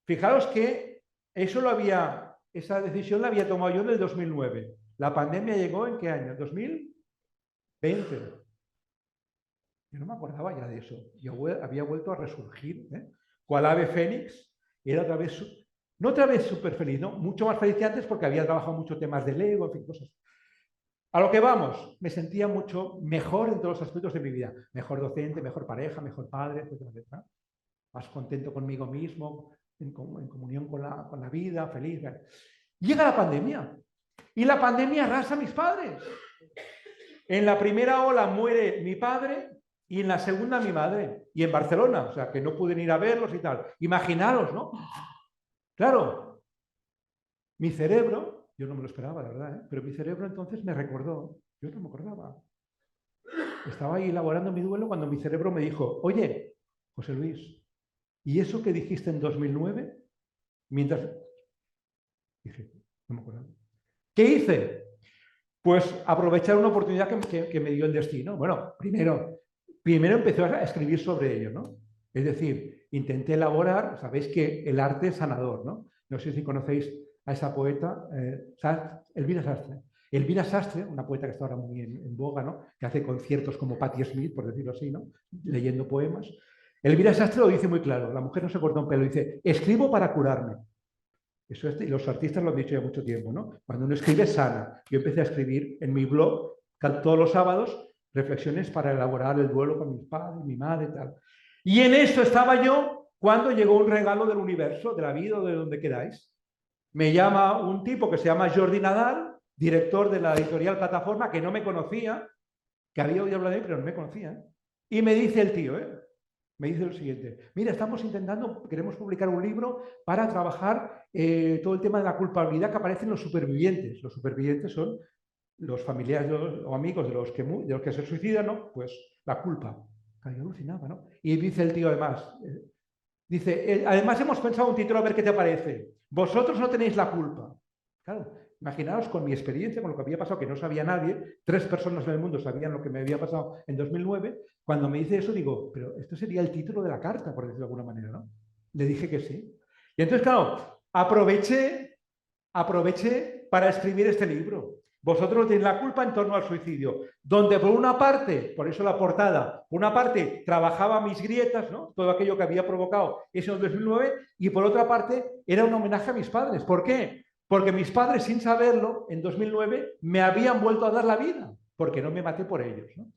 Fijaros que esa decisión la había tomado yo en el 2009. La pandemia llegó ¿en qué año? 2020. Yo no me acordaba ya de eso. Yo había vuelto a resurgir, cual ave fénix. Era otra vez, no otra vez súper feliz, ¿no? Mucho más feliz que antes porque había trabajado mucho temas de Lego, en fin, cosas. A lo que vamos, me sentía mucho mejor en todos los aspectos de mi vida. Mejor docente, mejor pareja, mejor padre, etcétera, etcétera. Más contento conmigo mismo, en comunión con la vida, feliz. Llega la pandemia. Y la pandemia arrasa a mis padres. En la primera ola muere mi padre y en la segunda mi madre. Y en Barcelona, o sea, que no pude ir a verlos y tal. Imaginaros, ¿no? Claro, mi cerebro, yo no me lo esperaba, la verdad, pero mi cerebro entonces me recordó, yo no me acordaba. Estaba ahí elaborando mi duelo cuando mi cerebro me dijo, oye, José Luis, ¿y eso que dijiste en 2009? Mientras... Dije, no me acuerdo. ¿Qué hice? Pues aprovechar una oportunidad que me dio el destino. Bueno, primero empecé a escribir sobre ello, ¿no? Es decir, intenté elaborar, sabéis que el arte es sanador, ¿no? No sé si conocéis a esa poeta, Elvira Sastre. Elvira Sastre, una poeta que está ahora muy en boga, ¿no? Que hace conciertos como Patti Smith, por decirlo así, ¿no? Leyendo poemas. Elvira Sastre lo dice muy claro, la mujer no se corta un pelo, dice, escribo para curarme. Eso es, y los artistas lo han dicho ya mucho tiempo, ¿no? Cuando uno escribe, sana. Yo empecé a escribir en mi blog todos los sábados reflexiones para elaborar el duelo con mis padres, mi madre y tal. Y en esto estaba yo cuando llegó un regalo del universo, de la vida o de donde queráis. Me llama un tipo que se llama Jordi Nadal, director de la editorial Plataforma, que no me conocía, que había oído hablar de mí, pero no me conocía. Y me dice el tío, me dice lo siguiente, mira, estamos intentando, queremos publicar un libro para trabajar todo el tema de la culpabilidad que aparece en los supervivientes. Los supervivientes son los familiares o amigos de los que se suicidan, ¿no? Pues la culpa. Yo alucinaba, ¿no? Y dice el tío además, dice, además hemos pensado un título a ver qué te parece. Vosotros no tenéis la culpa. Claro, imaginaos con mi experiencia, con lo que había pasado, que no sabía nadie, 3 personas en el mundo sabían lo que me había pasado en 2009. Cuando me dice eso, digo, pero esto sería el título de la carta, por decirlo de alguna manera, ¿no? Le dije que sí. Y entonces, claro, aproveché para escribir este libro. Vosotros no tenéis la culpa en torno al suicidio, donde por una parte, por eso la portada, por una parte trabajaba mis grietas, ¿no? Todo aquello que había provocado eso en 2009, y por otra parte era un homenaje a mis padres. ¿Por qué? Porque mis padres, sin saberlo, en 2009 me habían vuelto a dar la vida, porque no me maté por ellos, ¿no?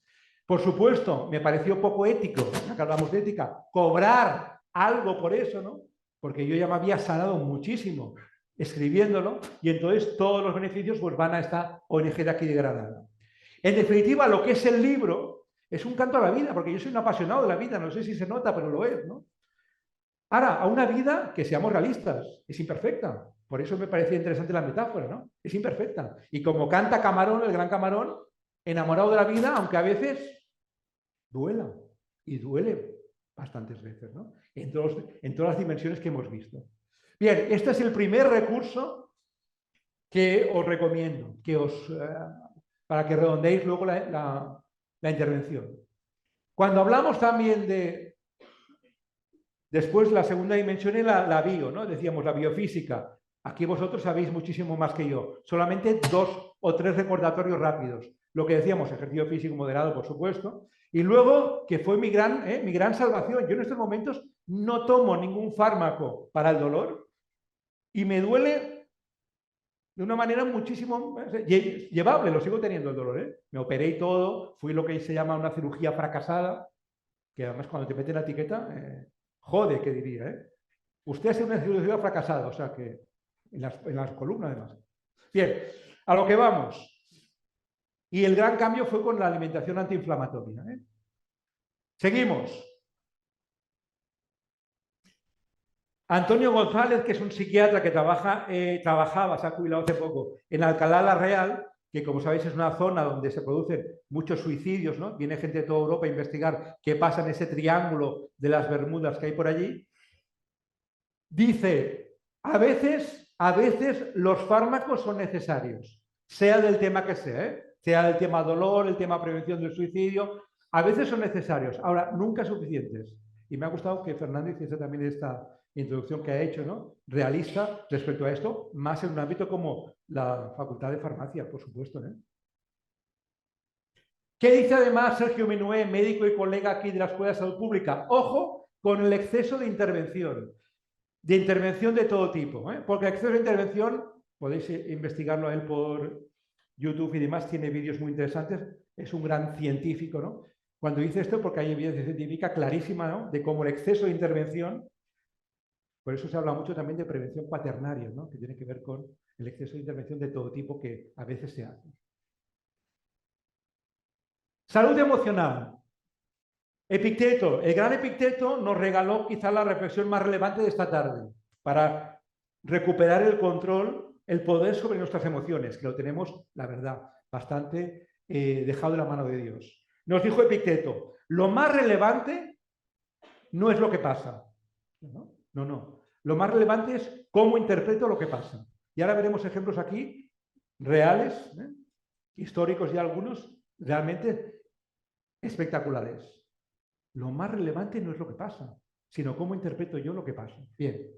Por supuesto, me pareció poco ético, ya que hablamos de ética, cobrar algo por eso, ¿no? Porque yo ya me había sanado muchísimo escribiéndolo, y entonces todos los beneficios pues, van a esta ONG de aquí de Granada. En definitiva, lo que es el libro es un canto a la vida, porque yo soy un apasionado de la vida, no sé si se nota, pero lo es, ¿no? Ahora, a una vida que seamos realistas, es imperfecta. Por eso me parecía interesante la metáfora, ¿no? Es imperfecta. Y como canta Camarón, el gran Camarón, enamorado de la vida, aunque a veces duela. Y duele bastantes veces, ¿no? En todas las dimensiones que hemos visto. Bien, este es el primer recurso que os recomiendo, para que redondeéis luego la intervención. Cuando hablamos también de, después la segunda dimensión es la bio, ¿no? Decíamos la biofísica. Aquí vosotros sabéis muchísimo más que yo. Solamente 2 o 3 recordatorios rápidos. Lo que decíamos, ejercicio físico moderado, por supuesto. Y luego, que fue mi gran salvación. Yo en estos momentos no tomo ningún fármaco para el dolor y me duele de una manera muchísimo llevable. Lo sigo teniendo el dolor, ¿eh? Me operé y todo. Fui lo que se llama una cirugía fracasada, que además cuando te meten la etiqueta, jode, que diría, ¿eh? Usted ha sido una cirugía fracasada, o sea que en las columnas además. Bien, a lo que vamos. Y el gran cambio fue con la alimentación antiinflamatoria, ¿eh? Seguimos. Antonio González, que es un psiquiatra que trabajaba, se ha jubilado hace poco, en Alcalá la Real, que como sabéis es una zona donde se producen muchos suicidios, ¿no? Viene gente de toda Europa a investigar qué pasa en ese triángulo de las Bermudas que hay por allí. Dice, a veces los fármacos son necesarios, sea del tema que sea, ¿eh? Sea del tema dolor, el tema prevención del suicidio, a veces son necesarios, ahora nunca suficientes. Y me ha gustado que Fernando hiciese también esta introducción que ha hecho, ¿no? Realista respecto a esto, más en un ámbito como la Facultad de Farmacia, por supuesto, ¿eh? ¿Qué dice además Sergio Menué, médico y colega aquí de la Escuela de Salud Pública? Ojo con el exceso de intervención de todo tipo, ¿eh? Porque el exceso de intervención, podéis investigarlo a él por YouTube y demás, tiene vídeos muy interesantes, es un gran científico, ¿no? Cuando dice esto, porque hay evidencia científica clarísima, ¿no? De cómo el exceso de intervención, por eso se habla mucho también de prevención cuaternaria, ¿no? Que tiene que ver con el exceso de intervención de todo tipo que a veces se hace. Salud emocional. Epicteto, el gran Epicteto nos regaló quizá la reflexión más relevante de esta tarde para recuperar el control, el poder sobre nuestras emociones, que lo tenemos, la verdad, bastante dejado de la mano de Dios. Nos dijo Epicteto, lo más relevante no es lo que pasa. No. Lo más relevante es cómo interpreto lo que pasa. Y ahora veremos ejemplos aquí reales, históricos y algunos realmente espectaculares. Lo más relevante no es lo que pasa, sino cómo interpreto yo lo que pasa. Bien.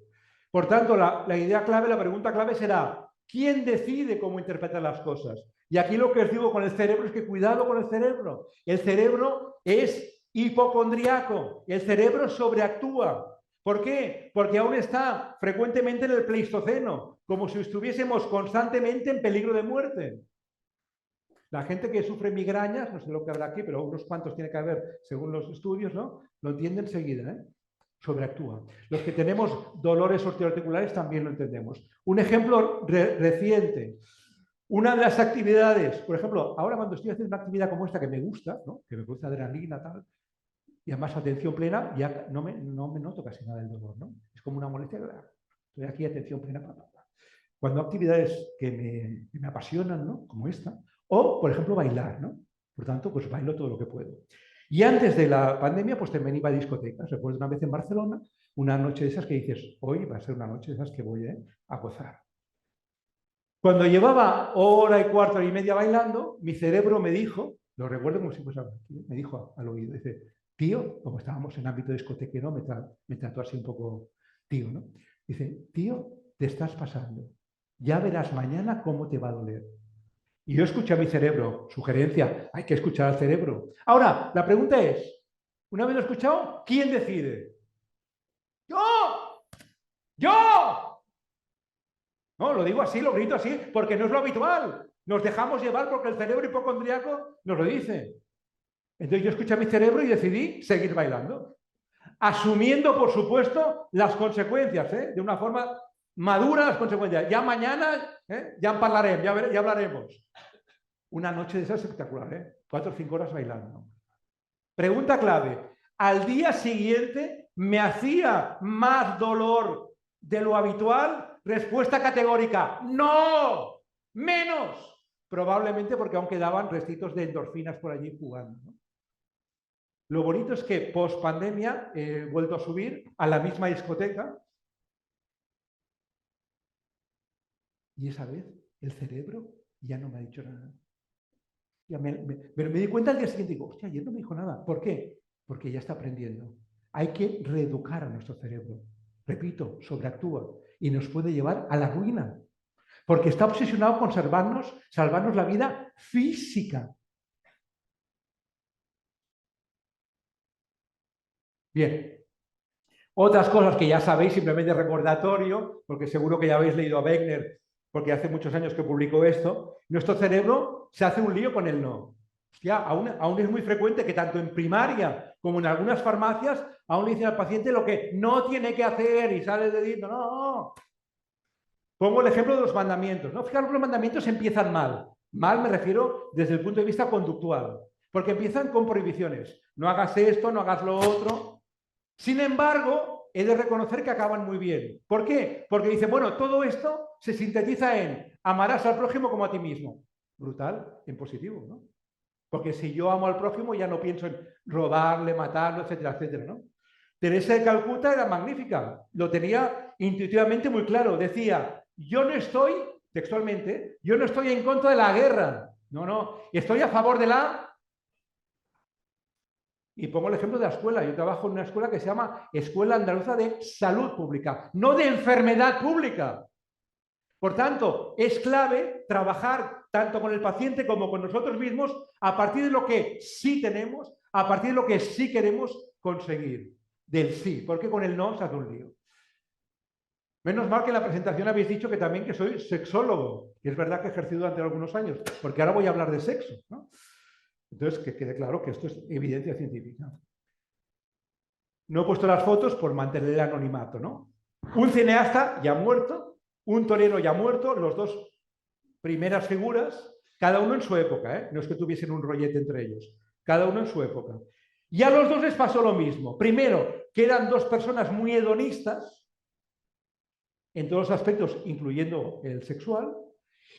Por tanto, la idea clave, la pregunta clave será, ¿quién decide cómo interpretar las cosas? Y aquí lo que os digo con el cerebro es que cuidado con el cerebro. El cerebro es hipocondriaco, el cerebro sobreactúa. ¿Por qué? Porque aún está frecuentemente en el Pleistoceno, como si estuviésemos constantemente en peligro de muerte. La gente que sufre migrañas, no sé lo que habrá aquí, pero unos cuantos tiene que haber según los estudios, ¿no? Lo entiende enseguida, ¿eh? Sobreactúa. Los que tenemos dolores osteoarticulares también lo entendemos. Un ejemplo reciente. Una de las actividades, por ejemplo, ahora cuando estoy haciendo una actividad como esta que me gusta, ¿no? Que me produce adrenalina, tal, y además atención plena, ya no me noto casi nada del dolor, ¿no? Es como una molestia. Estoy aquí, atención plena. Cuando actividades que me apasionan, ¿no? Como esta, o, por ejemplo, bailar, ¿no? Por tanto, pues bailo todo lo que puedo. Y antes de la pandemia, pues también iba a discotecas. Recuerdo una vez en Barcelona, una noche de esas que dices, hoy va a ser una noche de esas que voy a gozar. Cuando llevaba hora y cuarto, hora y media bailando, mi cerebro me dijo, lo recuerdo como si fuese me dijo al oído, dice, tío, como estábamos en ámbito discotequero, me trató así un poco tío, ¿no? Dice, tío, te estás pasando. Ya verás mañana cómo te va a doler. Y yo escuché a mi cerebro, sugerencia, hay que escuchar al cerebro. Ahora, la pregunta es, una vez lo escuchado, ¿quién decide? ¡Yo! ¡Yo! No, lo digo así, lo grito así, porque no es lo habitual. Nos dejamos llevar porque el cerebro hipocondriaco nos lo dice. Entonces yo escuché a mi cerebro y decidí seguir bailando. Asumiendo, por supuesto, las consecuencias, de una forma madura las consecuencias. Ya mañana, ya hablaremos. Una noche de esas espectacular, 4 o 5 horas bailando. Pregunta clave. al día siguiente me hacía más dolor de lo habitual. Respuesta categórica, no, menos. Probablemente porque aún quedaban restitos de endorfinas por allí jugando, ¿no? Lo bonito es que post pandemia he vuelto a subir a la misma discoteca y esa vez el cerebro ya no me ha dicho nada. Ya pero me di cuenta al día siguiente y digo, hostia, ayer no me dijo nada. ¿Por qué? Porque ya está aprendiendo. Hay que reeducar a nuestro cerebro. Repito, sobreactúa y nos puede llevar a la ruina. Porque está obsesionado con salvarnos la vida física. Bien. Otras cosas que ya sabéis, simplemente recordatorio, porque seguro que ya habéis leído a Wegner, porque hace muchos años que publicó esto, nuestro cerebro se hace un lío con el no. Hostia, aún es muy frecuente que tanto en primaria como en algunas farmacias aún le dicen al paciente lo que no tiene que hacer y sale diciendo, no. Pongo el ejemplo de los mandamientos, ¿no? Fijaros que los mandamientos empiezan mal. Mal me refiero desde el punto de vista conductual, porque empiezan con prohibiciones. No hagas esto, no hagas lo otro. Sin embargo, he de reconocer que acaban muy bien. ¿Por qué? Porque dice, bueno, todo esto se sintetiza en amarás al prójimo como a ti mismo. Brutal, en positivo, ¿no? Porque si yo amo al prójimo ya no pienso en robarle, matarlo, etcétera, etcétera, ¿no? Teresa de Calcuta era magnífica, lo tenía intuitivamente muy claro. Decía, yo no estoy, textualmente, yo no estoy en contra de la guerra. No, estoy a favor de la... Y pongo el ejemplo de la escuela. Yo trabajo en una escuela que se llama Escuela Andaluza de Salud Pública, no de enfermedad pública. Por tanto, es clave trabajar tanto con el paciente como con nosotros mismos a partir de lo que sí tenemos, a partir de lo que sí queremos conseguir. Del sí, porque con el no se hace un lío. Menos mal que en la presentación habéis dicho que también que soy sexólogo, y es verdad que he ejercido durante algunos años, porque ahora voy a hablar de sexo, ¿no? Entonces, que quede claro que esto es evidencia científica. No he puesto las fotos por mantener el anonimato, ¿no? Un cineasta ya muerto, un torero ya muerto, los dos primeras figuras, cada uno en su época, ¿eh? No es que tuviesen un rollete entre ellos, cada uno en su época. Y a los dos les pasó lo mismo. Primero, que eran dos personas muy hedonistas, en todos los aspectos, incluyendo el sexual,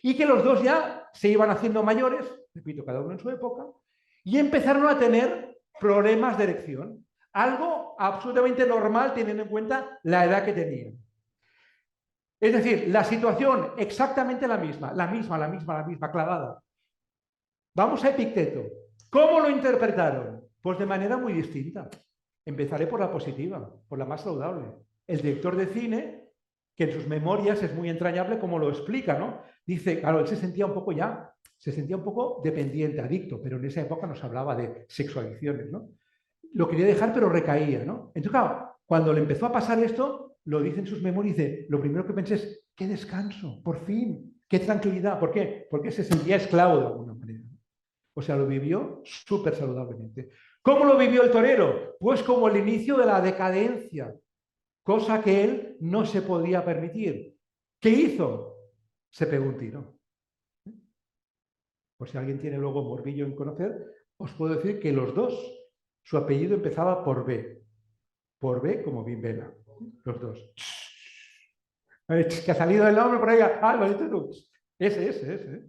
y que los dos ya se iban haciendo mayores, repito, cada uno en su época, y empezaron a tener problemas de erección. Algo absolutamente normal teniendo en cuenta la edad que tenían. Es decir, la situación exactamente la misma, clavada. Vamos a Epicteto. ¿Cómo lo interpretaron? Pues de manera muy distinta. Empezaré por la positiva, por la más saludable. El director de cine, que en sus memorias es muy entrañable como lo explica, ¿no? Dice, claro, él se sentía un poco dependiente, adicto, pero en esa época nos hablaba de sexuadicciones, ¿no? Lo quería dejar, pero recaía, ¿no? Entonces, claro, cuando le empezó a pasar esto, lo dice en sus memorias y dice, lo primero que pensé es, qué descanso, por fin, qué tranquilidad. ¿Por qué? Porque se sentía esclavo de alguna manera. O sea, lo vivió súper saludablemente. ¿Cómo lo vivió el torero? Pues como el inicio de la decadencia, cosa que él no se podía permitir. ¿Qué hizo? Se pegó un tiro. Por si alguien tiene luego morbillo en conocer, os puedo decir que los dos, su apellido empezaba por B. Por B como Bimbela. Los dos. Que ha salido el nombre por ahí. Ah, lo dices tú. Ese.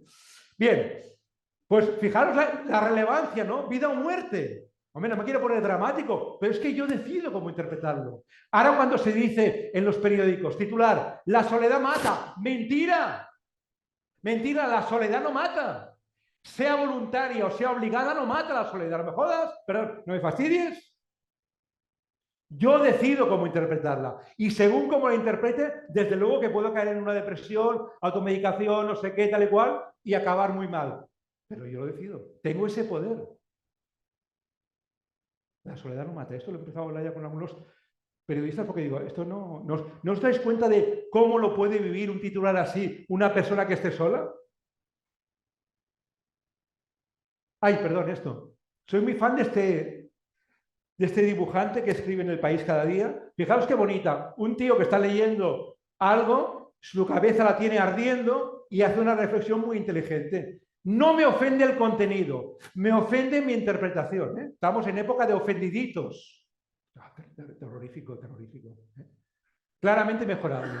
Bien. Pues fijaros la relevancia, ¿no? Vida o muerte. Hombre, no me quiero poner dramático, pero es que yo decido cómo interpretarlo. Ahora cuando se dice en los periódicos, titular, la soledad mata. ¡Mentira! Mentira, la soledad no mata. Sea voluntaria o sea obligada, no mata la soledad. No me jodas, pero no me fastidies. Yo decido cómo interpretarla. Y según cómo la interprete, desde luego que puedo caer en una depresión, automedicación, no sé qué, tal y cual, y acabar muy mal. Pero yo lo decido. Tengo ese poder. La soledad no mata. Esto lo he empezado a hablar ya con algunos periodistas porque digo, esto no os dais cuenta de cómo lo puede vivir un titular así, una persona que esté sola. Ay, perdón, esto. Soy muy fan de este dibujante que escribe en El País cada día. Fijaos qué bonita. Un tío que está leyendo algo, su cabeza la tiene ardiendo y hace una reflexión muy inteligente. No me ofende el contenido, me ofende mi interpretación. Estamos en época de ofendiditos. Terrorífico, terrorífico. Claramente mejorable.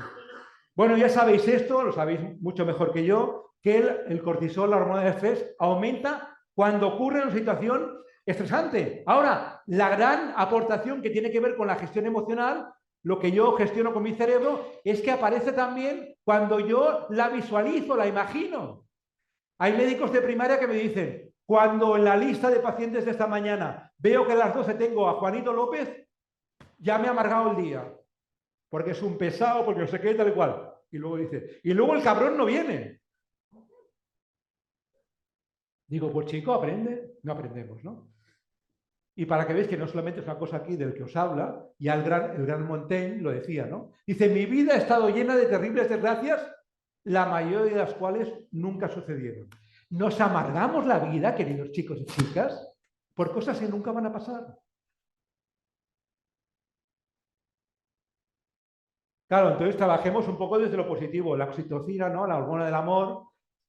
Bueno, ya sabéis esto, lo sabéis mucho mejor que yo, que el cortisol, la hormona de estrés, aumenta cuando ocurre una situación estresante. Ahora, la gran aportación que tiene que ver con la gestión emocional, lo que yo gestiono con mi cerebro, es que aparece también cuando yo la visualizo, la imagino. Hay médicos de primaria que me dicen, cuando en la lista de pacientes de esta mañana veo que a las 12 tengo a Juanito López, ya me ha amargado el día, porque es un pesado, porque no sé qué, tal y cual. Y luego dice, y luego el cabrón no viene. Digo, pues chico, aprende. No aprendemos, ¿no? Y para que veáis que no solamente es una cosa aquí del que os habla, ya el gran Montaigne lo decía, ¿no? Dice, mi vida ha estado llena de terribles desgracias, la mayoría de las cuales nunca sucedieron. Nos amargamos la vida, queridos chicos y chicas, por cosas que nunca van a pasar. Claro, entonces trabajemos un poco desde lo positivo, la oxitocina, ¿no? La hormona del amor.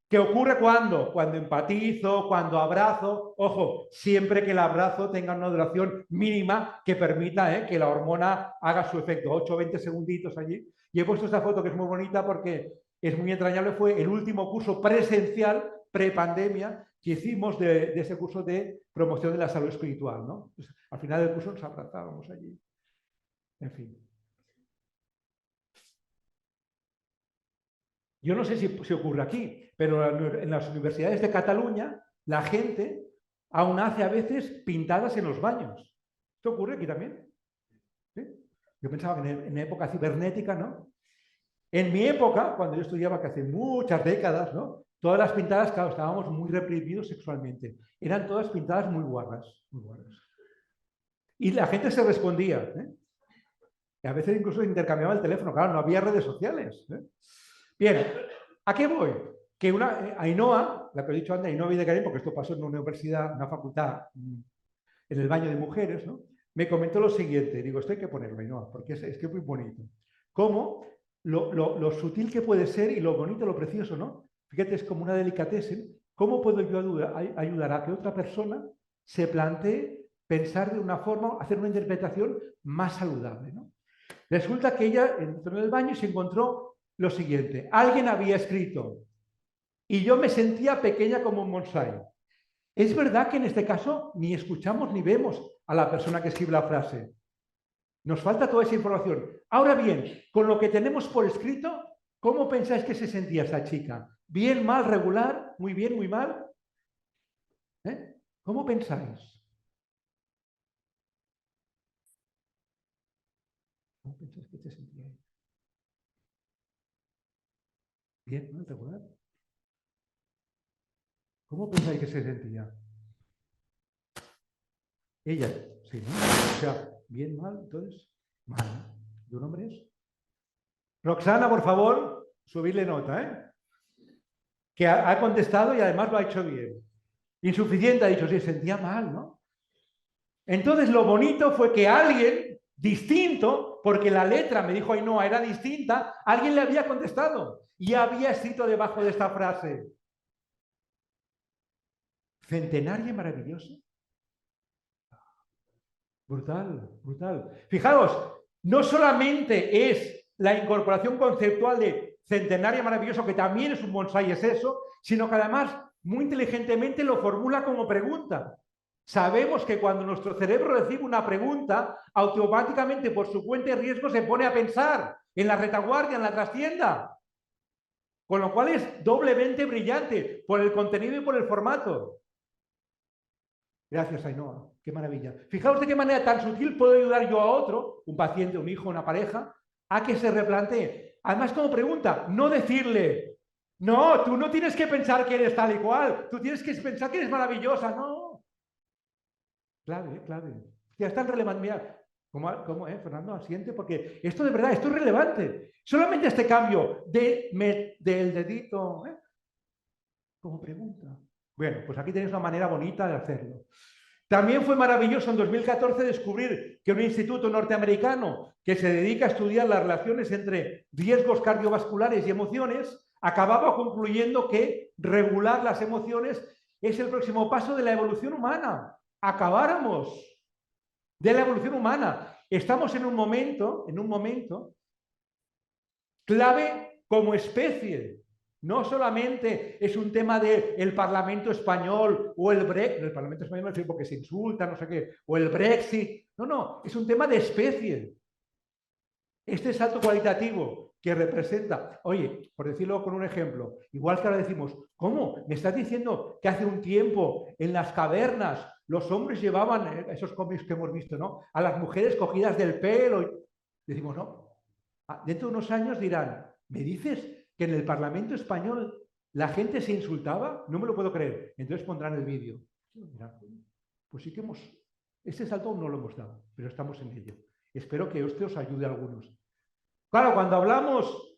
¿Qué ocurre cuando? Cuando empatizo, cuando abrazo. Ojo, siempre que el abrazo tenga una duración mínima que permita que la hormona haga su efecto. 8 o 20 segunditos allí. Y he puesto esta foto que es muy bonita porque es muy entrañable. Fue el último curso presencial, pre-pandemia, que hicimos de ese curso de promoción de la salud espiritual, ¿no? Pues, al final del curso nos abrazábamos allí. En fin. Yo no sé si ocurre aquí, pero en las universidades de Cataluña la gente aún hace a veces pintadas en los baños. ¿Esto ocurre aquí también? ¿Sí? Yo pensaba que en época cibernética, ¿no? En mi época, cuando yo estudiaba, que hace muchas décadas, ¿no? Todas las pintadas, claro, estábamos muy reprimidos sexualmente. Eran todas pintadas muy guarras, muy guarras. Y la gente se respondía, ¿eh? Y a veces incluso intercambiaba el teléfono, claro, no había redes sociales. Bien, ¿a qué voy? Que Ainhoa, la que he dicho antes, Ainhoa Videgaray, porque esto pasó en una universidad, una facultad, en el baño de mujeres, ¿no? Me comentó lo siguiente, digo, esto hay que ponerlo, Ainhoa, porque es que es muy bonito. Cómo lo sutil que puede ser y lo bonito, lo precioso, ¿no? Fíjate, es como una delicatessen. ¿Cómo puedo yo ayudar a que otra persona se plantee pensar de una forma, hacer una interpretación más saludable, ¿no? Resulta que ella entró en el baño y se encontró lo siguiente. Alguien había escrito, y yo me sentía pequeña como un bonsái. Es verdad que en este caso ni escuchamos ni vemos a la persona que escribe la frase. Nos falta toda esa información. Ahora bien, con lo que tenemos por escrito, ¿cómo pensáis que se sentía esta chica? ¿Bien, mal, regular? ¿Muy bien, muy mal? ¿Cómo pensáis? ¿Cómo pensáis que se sentía? ¿Bien, mal, regular? ¿Cómo pensáis que se sentía? Ella, sí, ¿no? O sea, bien, mal, entonces, mal. ¿Tu nombre es? Roxana, por favor, subirle nota, que ha contestado y además lo ha hecho bien. Insuficiente, ha dicho, sí, sentía mal, ¿no? Entonces, lo bonito fue que alguien distinto, porque la letra, me dijo Ainhoa, era distinta, alguien le había contestado y había escrito debajo de esta frase, centenaria y maravillosa. Brutal, brutal. Fijaos, no solamente es la incorporación conceptual de centenaria maravilloso, que también es un bonsái, es eso, sino que además muy inteligentemente lo formula como pregunta. Sabemos que cuando nuestro cerebro recibe una pregunta, automáticamente por su cuenta y riesgo se pone a pensar en la retaguardia, en la trastienda. Con lo cual es doblemente brillante por el contenido y por el formato. Gracias, Ainhoa. Qué maravilla. Fijaos de qué manera tan sutil puedo ayudar yo a otro, un paciente, un hijo, una pareja, a que se replantee. Además, como pregunta, no decirle, no, tú no tienes que pensar que eres tal y cual, tú tienes que pensar que eres maravillosa, no. Clave, clave. Ya es tan relevante. Mira, ¿cómo Fernando? Asiente, porque esto de verdad, esto es relevante. Solamente este cambio del dedito, como pregunta. Bueno, pues aquí tenéis una manera bonita de hacerlo. También fue maravilloso en 2014 descubrir que un instituto norteamericano que se dedica a estudiar las relaciones entre riesgos cardiovasculares y emociones acababa concluyendo que regular las emociones es el próximo paso de la evolución humana. Acabáramos de la evolución humana. Estamos en un momento clave como especie. No solamente es un tema del Parlamento español o el Brexit, el Parlamento español no porque se insulta, no sé qué, o el Brexit. No, es un tema de especie. Este salto cualitativo que representa, oye, por decirlo con un ejemplo, igual que ahora decimos, ¿cómo? ¿Me estás diciendo que hace un tiempo en las cavernas los hombres llevaban, esos cómics que hemos visto, ¿no?, a las mujeres cogidas del pelo? Decimos, no. Dentro de unos años dirán, ¿me dices que en el Parlamento español la gente se insultaba? No me lo puedo creer. Entonces pondrán el vídeo. Pues sí que ese salto aún no lo hemos dado, pero estamos en ello. Espero que esto os ayude a algunos. Claro, cuando hablamos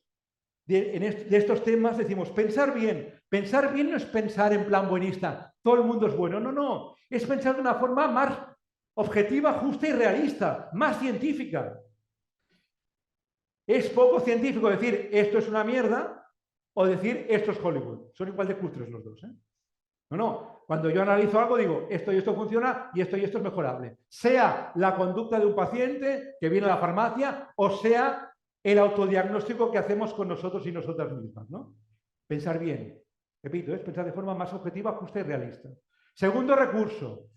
de estos temas decimos pensar bien. Pensar bien no es pensar en plan buenista, todo el mundo es bueno. No. Es pensar de una forma más objetiva, justa y realista, más científica. Es poco científico decir esto es una mierda o decir esto es Hollywood. Son igual de cutres los dos, ¿eh? No. Cuando yo analizo algo digo esto y esto funciona y esto es mejorable. Sea la conducta de un paciente que viene a la farmacia o sea el autodiagnóstico que hacemos con nosotros y nosotras mismas, ¿no? Pensar bien. Repito, es pensar de forma más objetiva, justa y realista. Segundo recurso.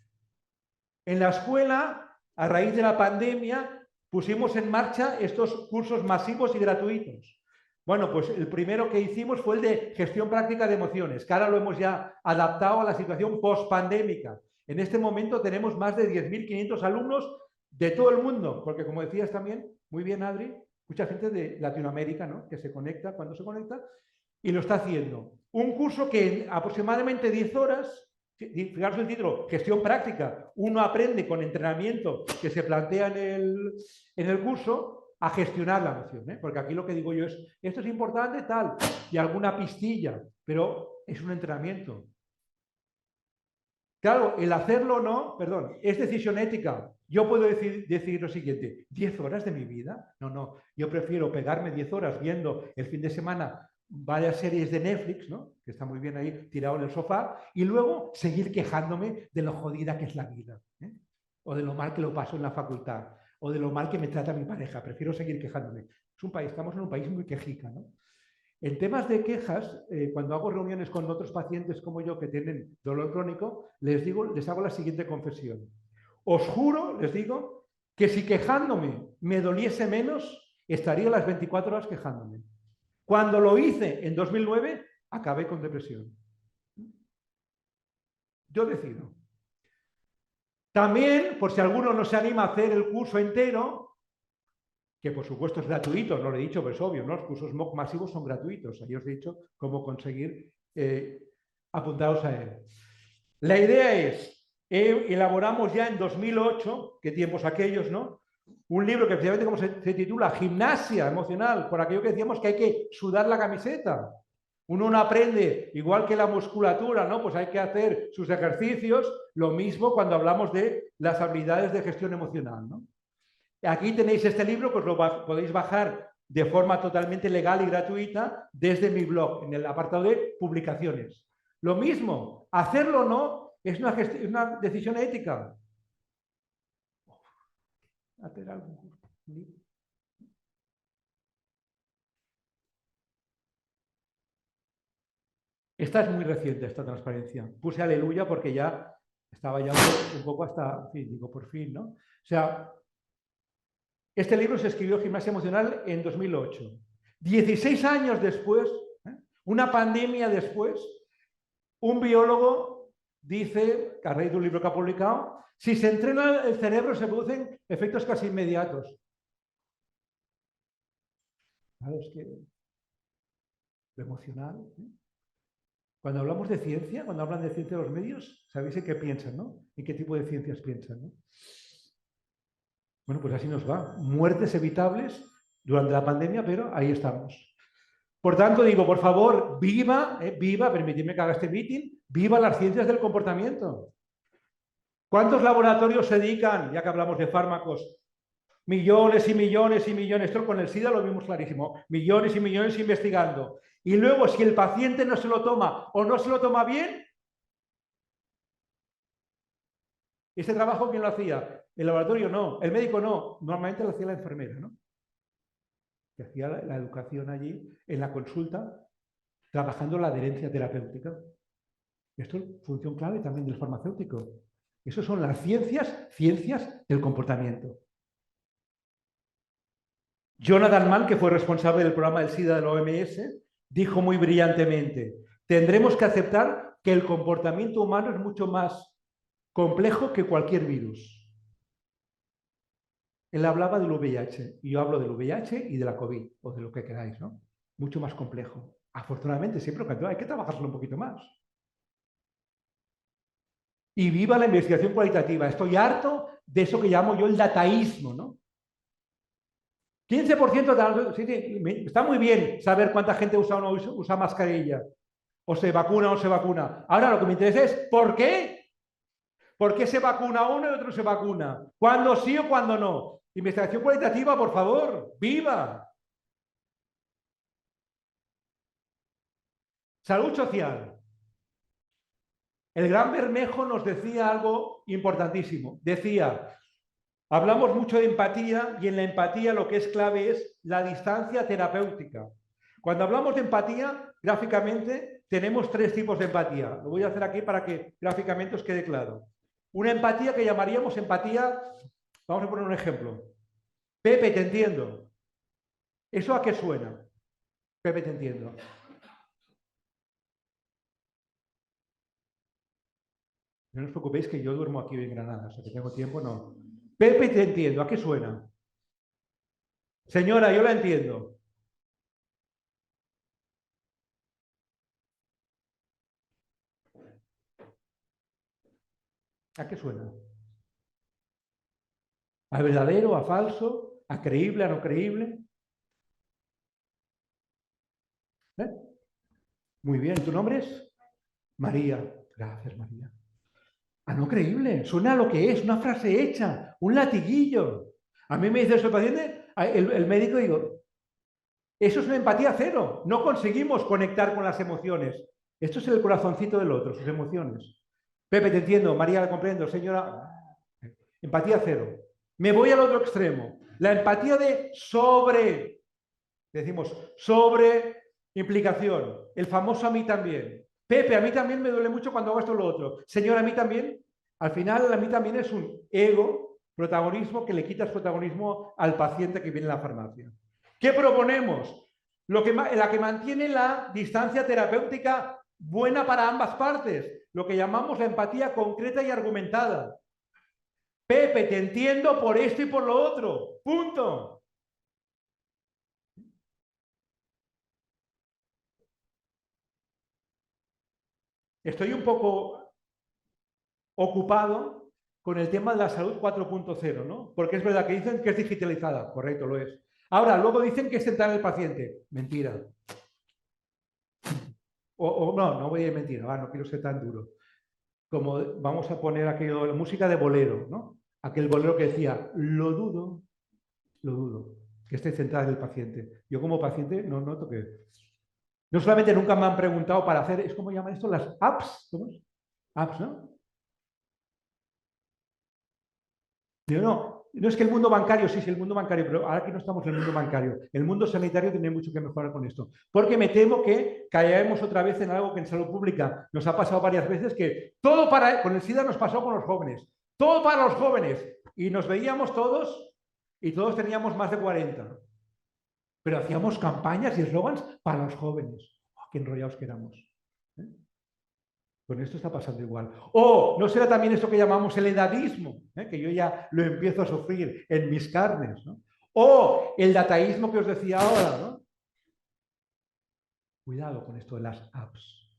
En la escuela, a raíz de la pandemia, pusimos en marcha estos cursos masivos y gratuitos. Bueno, pues el primero que hicimos fue el de gestión práctica de emociones, que ahora lo hemos ya adaptado a la situación post-pandémica. En este momento tenemos más de 10.500 alumnos de todo el mundo, porque como decías también, muy bien Adri, mucha gente de Latinoamérica, ¿no?, que se conecta cuando se conecta y lo está haciendo. Un curso que en aproximadamente 10 horas, fijaros el título, gestión práctica, uno aprende con entrenamiento que se plantea en el curso a gestionar la emoción, ¿eh? Porque aquí lo que digo yo es, esto es importante, tal, y alguna pistilla, pero es un entrenamiento. Claro, el hacerlo no, perdón, es decisión ética. Yo puedo decir lo siguiente, 10 horas de mi vida, no, yo prefiero pegarme 10 horas viendo el fin de semana varias series de Netflix, ¿no?, que está muy bien ahí tirado en el sofá, y luego seguir quejándome de lo jodida que es la vida, ¿eh?, o de lo mal que lo paso en la facultad, o de lo mal que me trata mi pareja. Prefiero seguir quejándome. Estamos en un país muy quejica, ¿no? En temas de quejas, cuando hago reuniones con otros pacientes como yo que tienen dolor crónico, les hago la siguiente confesión. Os juro, les digo, que si quejándome me doliese menos, estaría las 24 horas quejándome. Cuando lo hice en 2009, acabé con depresión. Yo decido. También, por si alguno no se anima a hacer el curso entero, que por supuesto es gratuito, no lo he dicho, pero es obvio, ¿no? Los cursos MOOC masivos son gratuitos. Ahí os he dicho cómo conseguir apuntaros a él. La idea es, elaboramos ya en 2008, qué tiempos aquellos, ¿no?, un libro que precisamente como se titula Gimnasia emocional, por aquello que decíamos que hay que sudar la camiseta. Uno no aprende, igual que la musculatura, ¿no?, pues hay que hacer sus ejercicios, lo mismo cuando hablamos de las habilidades de gestión emocional, ¿no? Aquí tenéis este libro, pues lo podéis bajar de forma totalmente legal y gratuita desde mi blog, en el apartado de publicaciones. Lo mismo, hacerlo o no es una decisión ética. Hacer algo. Esta es muy reciente, esta transparencia. Puse aleluya porque ya estaba ya un poco hasta, en fin, digo, por fin, ¿no? O sea, este libro se escribió Gimnasia Emocional en 2008. 16 años después, una pandemia después, un biólogo dice, a raíz de un libro que ha publicado, si se entrena el cerebro se producen efectos casi inmediatos. Claro, es que lo emocional, ¿eh? Cuando hablamos de ciencia, cuando hablan de ciencia de los medios, sabéis en qué piensan, ¿no? ¿En qué tipo de ciencias piensan, ¿no? Bueno, pues así nos va. Muertes evitables durante la pandemia, pero ahí estamos. Por tanto, digo, por favor, viva, permitidme que haga este meeting, viva las ciencias del comportamiento. ¿Cuántos laboratorios se dedican, ya que hablamos de fármacos, millones y millones y millones? Esto con el SIDA lo vimos clarísimo. Millones y millones investigando. Y luego, si el paciente no se lo toma o no se lo toma bien, ese trabajo, ¿quién lo hacía? El laboratorio no, el médico no, normalmente lo hacía la enfermera, ¿no? Que hacía la educación allí en la consulta, trabajando la adherencia terapéutica. Esto es función clave también del farmacéutico. Esas son las ciencias del comportamiento. Jonathan Mann, que fue responsable del programa del SIDA de la OMS, dijo muy brillantemente: tendremos que aceptar que el comportamiento humano es mucho más complejo que cualquier virus. Él hablaba del VIH, y yo hablo del VIH y de la COVID, o de lo que queráis, ¿no? Mucho más complejo. Afortunadamente, siempre hay que trabajarlo un poquito más. Y viva la investigación cualitativa. Estoy harto de eso que llamo yo el dataísmo, ¿no? 15% de... Sí, está muy bien saber cuánta gente usa o no usa mascarilla, o se vacuna o no se vacuna. Ahora lo que me interesa es ¿por qué? ¿Por qué se vacuna uno y otro se vacuna? ¿Cuándo sí o cuándo no? Investigación cualitativa, por favor, viva. Salud social. El gran Bermejo nos decía algo importantísimo. Decía, hablamos mucho de empatía y en la empatía lo que es clave es la distancia terapéutica. Cuando hablamos de empatía, gráficamente tenemos tres tipos de empatía. Lo voy a hacer aquí para que gráficamente os quede claro. Una empatía que llamaríamos empatía, vamos a poner un ejemplo. Pepe, te entiendo. ¿Eso a qué suena? Pepe, te entiendo. No os preocupéis que yo duermo aquí en Granada, o sea que tengo tiempo, no. Pepe, te entiendo. ¿A qué suena? Señora, yo la entiendo. ¿A qué suena? ¿A verdadero, a falso, a creíble, a no creíble? ¿Eh? Muy bien, ¿tu nombre es? María. Gracias, María. A no creíble, suena a lo que es, una frase hecha, un latiguillo. A mí me dice eso el paciente, el médico, digo, eso es una empatía cero, no conseguimos conectar con las emociones. Esto es el corazoncito del otro, sus emociones. Pepe, te entiendo, María, la comprendo, señora, empatía cero. Me voy al otro extremo, la empatía de sobre, decimos, sobre implicación, el famoso a mí también. Pepe, a mí también me duele mucho cuando hago esto o lo otro. Señora, a mí también. Al final, a mí también es un ego, protagonismo, que le quitas protagonismo al paciente que viene a la farmacia. ¿Qué proponemos? La que mantiene la distancia terapéutica buena para ambas partes, lo que llamamos la empatía concreta y argumentada. Pepe, te entiendo por esto y por lo otro. Punto. Estoy un poco ocupado con el tema de la salud 4.0, ¿no? Porque es verdad que dicen que es digitalizada, correcto, lo es. Ahora, luego dicen que es centrar en el paciente. Mentira. O no, no voy a ir mentira, no quiero ser tan duro. Como vamos a poner aquello, la música de bolero, ¿no? Aquel bolero que decía, lo dudo, que esté centrada en el paciente. Yo como paciente no noto que... No solamente nunca me han preguntado para hacer, es como llaman esto, las apps, ¿cómo es? Apps, ¿no? Digo, no es que el mundo bancario, sí, el mundo bancario, pero ahora que no estamos en el mundo bancario, el mundo sanitario tiene mucho que mejorar con esto. Porque me temo que caeremos otra vez en algo que en salud pública nos ha pasado varias veces, que todo con el SIDA nos pasó con los jóvenes, todo para los jóvenes. Y nos veíamos todos y todos teníamos más de 40. Pero hacíamos campañas y eslogans para los jóvenes. ¡Oh, qué enrollados que éramos! ¿Eh? Con esto está pasando igual. O no será también esto que llamamos el edadismo, que yo ya lo empiezo a sufrir en mis carnes, ¿no? O el dataísmo que os decía ahora, ¿no? Cuidado con esto de las apps.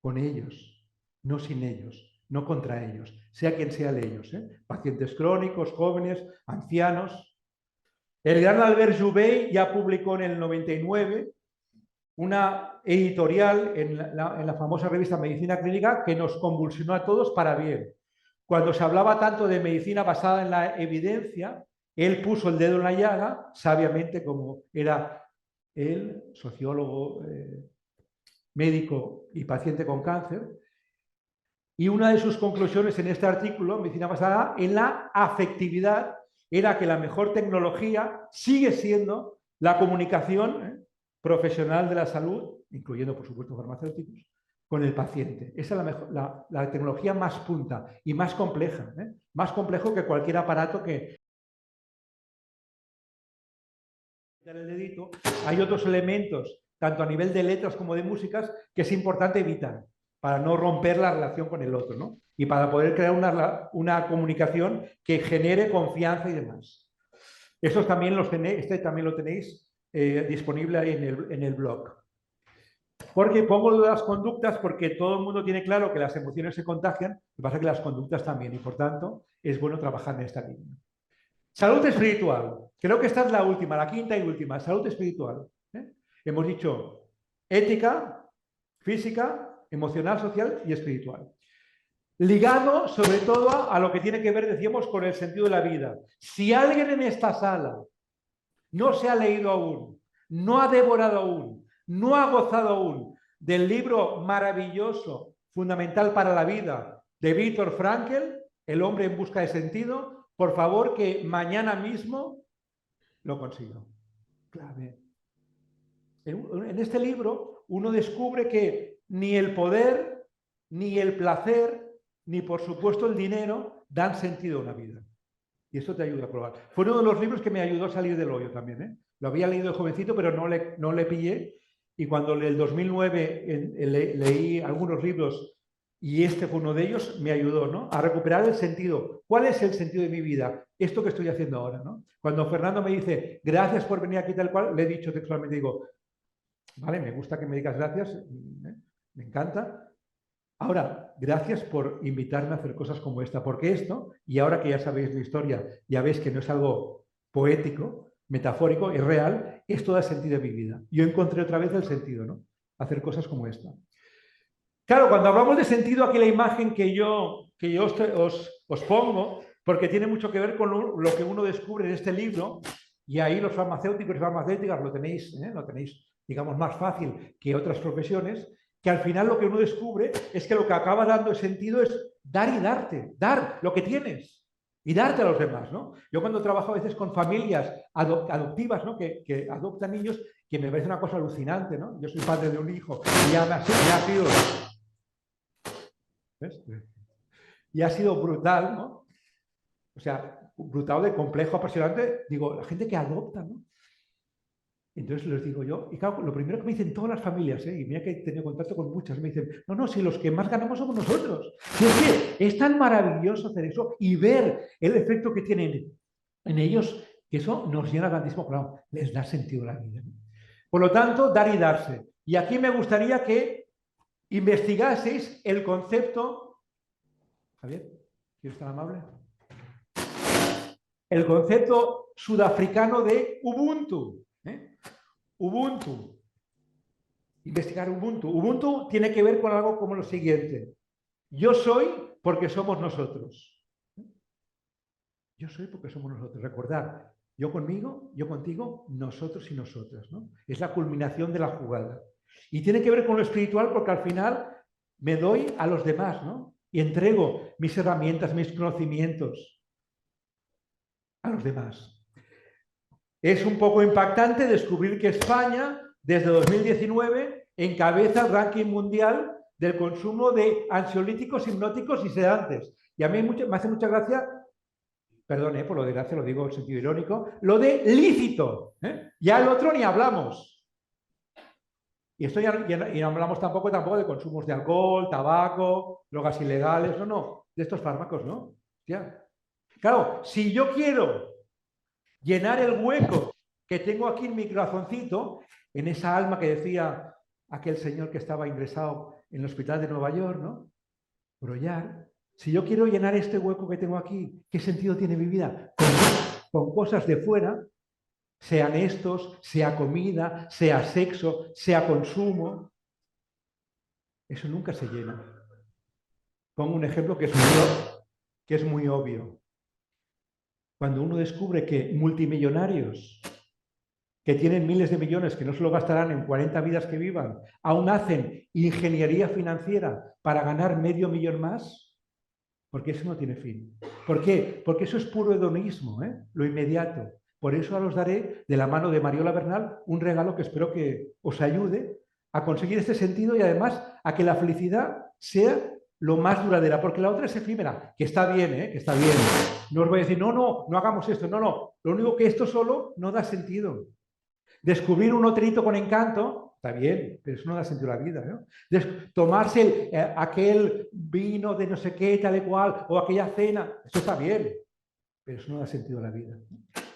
Con ellos, no sin ellos, no contra ellos, sea quien sea de ellos, pacientes crónicos, jóvenes, ancianos. El gran Albert Joubert ya publicó en el 99 una editorial en la famosa revista Medicina Clínica que nos convulsionó a todos para bien. Cuando se hablaba tanto de medicina basada en la evidencia, él puso el dedo en la llaga, sabiamente como era él, sociólogo, médico y paciente con cáncer, y una de sus conclusiones en este artículo, Medicina basada en la afectividad, era que la mejor tecnología sigue siendo la comunicación profesional de la salud, incluyendo, por supuesto, farmacéuticos, con el paciente. Esa es la tecnología más punta y más compleja, más complejo que cualquier aparato que... el dedito. Hay otros elementos, tanto a nivel de letras como de músicas, que es importante evitar para no romper la relación con el otro, ¿no? Y para poder crear una comunicación que genere confianza y demás. Estos también los tenéis, este también lo tenéis disponible ahí en el blog. Porque pongo las conductas porque todo el mundo tiene claro que las emociones se contagian, lo que pasa es que las conductas también, y por tanto es bueno trabajar en esta línea. Salud espiritual. Creo que esta es la última, la quinta y última. Salud espiritual. Hemos dicho ética, física, emocional, social y espiritual. Ligado sobre todo a lo que tiene que ver, decíamos, con el sentido de la vida. Si alguien en esta sala no se ha leído aún, no ha devorado aún, no ha gozado aún del libro maravilloso, fundamental para la vida, de Viktor Frankl, El hombre en busca de sentido, por favor que mañana mismo lo consiga. Clave. En este libro uno descubre que ni el poder, ni el placer, ni por supuesto el dinero dan sentido a una vida. Y eso te ayuda a probar. Fue uno de los libros que me ayudó a salir del hoyo también. Lo había leído de jovencito, pero no le pillé. Y cuando en el 2009 leí algunos libros y este fue uno de ellos, me ayudó, ¿no?, a recuperar el sentido. ¿Cuál es el sentido de mi vida? Esto que estoy haciendo ahora, ¿no? Cuando Fernando me dice, gracias por venir aquí tal cual, le he dicho textualmente, digo, vale, me gusta que me digas gracias, me encanta. Ahora, gracias por invitarme a hacer cosas como esta, porque esto, y ahora que ya sabéis la historia, ya veis que no es algo poético, metafórico, es real, esto da sentido a mi vida. Yo encontré otra vez el sentido, ¿no? Hacer cosas como esta. Claro, cuando hablamos de sentido, aquí la imagen que yo os pongo, porque tiene mucho que ver con lo que uno descubre en este libro, y ahí los farmacéuticos y farmacéuticas lo tenéis, digamos, más fácil que otras profesiones, que al final lo que uno descubre es que lo que acaba dando sentido es dar y darte, dar lo que tienes y darte a los demás, ¿no? Yo cuando trabajo a veces con familias adoptivas, ¿no?, que adoptan niños, que me parece una cosa alucinante, ¿no? Yo soy padre de un hijo y ya me ha sido ¿ves? Y ha sido brutal, ¿no? O sea, brutal, de complejo, apasionante. Digo, la gente que adopta, ¿no? Entonces les digo yo, y claro, lo primero que me dicen todas las familias, y mira que he tenido contacto con muchas, me dicen, no, si los que más ganamos somos nosotros. Y es que es tan maravilloso hacer eso y ver el efecto que tienen en ellos, que eso nos llena tantísimo, claro, les da sentido a la vida, ¿no? Por lo tanto, dar y darse. Y aquí me gustaría que investigaseis el concepto. Javier, ¿quieres estar amable? El concepto sudafricano de Ubuntu. Ubuntu. Investigar Ubuntu. Ubuntu tiene que ver con algo como lo siguiente. Yo soy porque somos nosotros. Yo soy porque somos nosotros. Recordar, yo conmigo, yo contigo, nosotros y nosotras, ¿no? Es la culminación de la jugada. Y tiene que ver con lo espiritual porque al final me doy a los demás, ¿no? Y entrego mis herramientas, mis conocimientos a los demás. Es un poco impactante descubrir que España, desde 2019, encabeza el ranking mundial del consumo de ansiolíticos, hipnóticos y sedantes. Y a mí me hace mucha gracia, perdón, por lo de gracia lo digo en sentido irónico, lo de lícito. Ya el otro ni hablamos. Y esto ya no hablamos tampoco de consumos de alcohol, tabaco, drogas ilegales, no, de estos fármacos, ¿no? Ya. Claro, si yo quiero llenar el hueco que tengo aquí en mi corazoncito, en esa alma que decía aquel señor que estaba ingresado en el hospital de Nueva York, ¿no? Brollar. Si yo quiero llenar este hueco que tengo aquí, ¿qué sentido tiene mi vida? Con cosas de fuera, sean estos, sea comida, sea sexo, sea consumo. Eso nunca se llena. Pongo un ejemplo que es muy obvio. Cuando uno descubre que multimillonarios que tienen miles de millones que no se lo gastarán en 40 vidas que vivan, aún hacen ingeniería financiera para ganar medio millón más, porque eso no tiene fin. ¿Por qué? Porque eso es puro hedonismo, lo inmediato. Por eso os daré, de la mano de Mariola Bernal, un regalo que espero que os ayude a conseguir este sentido y además a que la felicidad sea lo más duradera, porque la otra es efímera, que está bien, que está bien. No os voy a decir, no hagamos esto, no. Lo único que esto solo no da sentido. Descubrir un hotelito con encanto, está bien, pero eso no da sentido a la vida, ¿no? Tomarse aquel vino de no sé qué, tal y cual, o aquella cena, eso está bien, pero eso no da sentido a la vida.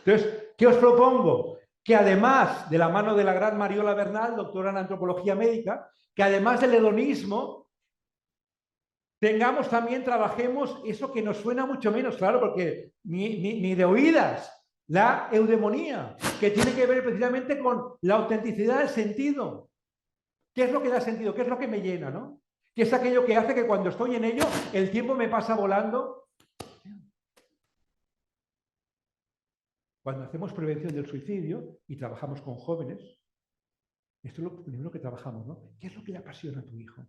Entonces, ¿qué os propongo? Que además de la mano de la gran Mariola Bernal, doctora en antropología médica, que además del hedonismo, trabajemos eso que nos suena mucho menos, claro, porque ni de oídas, la eudemonía, que tiene que ver precisamente con la autenticidad del sentido. ¿Qué es lo que da sentido? ¿Qué es lo que me llena, no? ¿Qué es aquello que hace que cuando estoy en ello, el tiempo me pasa volando? Cuando hacemos prevención del suicidio y trabajamos con jóvenes, esto es lo primero que trabajamos, ¿no? ¿Qué es lo que le apasiona a tu hijo?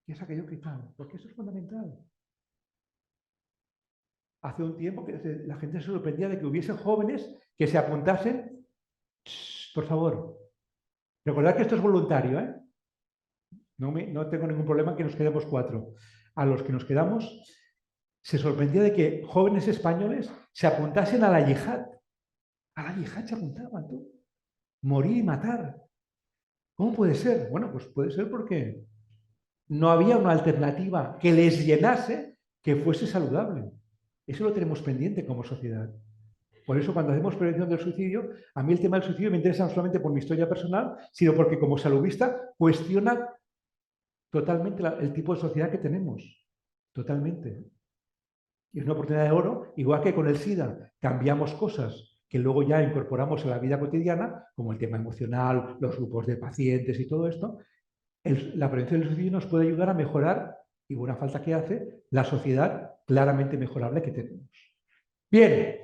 ¿Qué es aquello que tal? Porque eso es fundamental. Hace un tiempo que la gente se sorprendía de que hubiesen jóvenes que se apuntasen. Por favor, recordad que esto es voluntario, ¿eh? No tengo ningún problema en que nos quedemos 4. A los que nos quedamos, se sorprendía de que jóvenes españoles se apuntasen a la yihad. A la yihad se apuntaban, tú. Morir y matar. ¿Cómo puede ser? Bueno, pues puede ser porque no había una alternativa que les llenase que fuese saludable. Eso lo tenemos pendiente como sociedad. Por eso, cuando hacemos prevención del suicidio, a mí el tema del suicidio me interesa no solamente por mi historia personal, sino porque como saludista cuestiona totalmente el tipo de sociedad que tenemos. Totalmente. Y es una oportunidad de oro, igual que con el SIDA. Cambiamos cosas que luego ya incorporamos a la vida cotidiana, como el tema emocional, los grupos de pacientes y todo esto. La prevención del suicidio nos puede ayudar a mejorar, y buena falta que hace, la sociedad claramente mejorable que tenemos. Bien,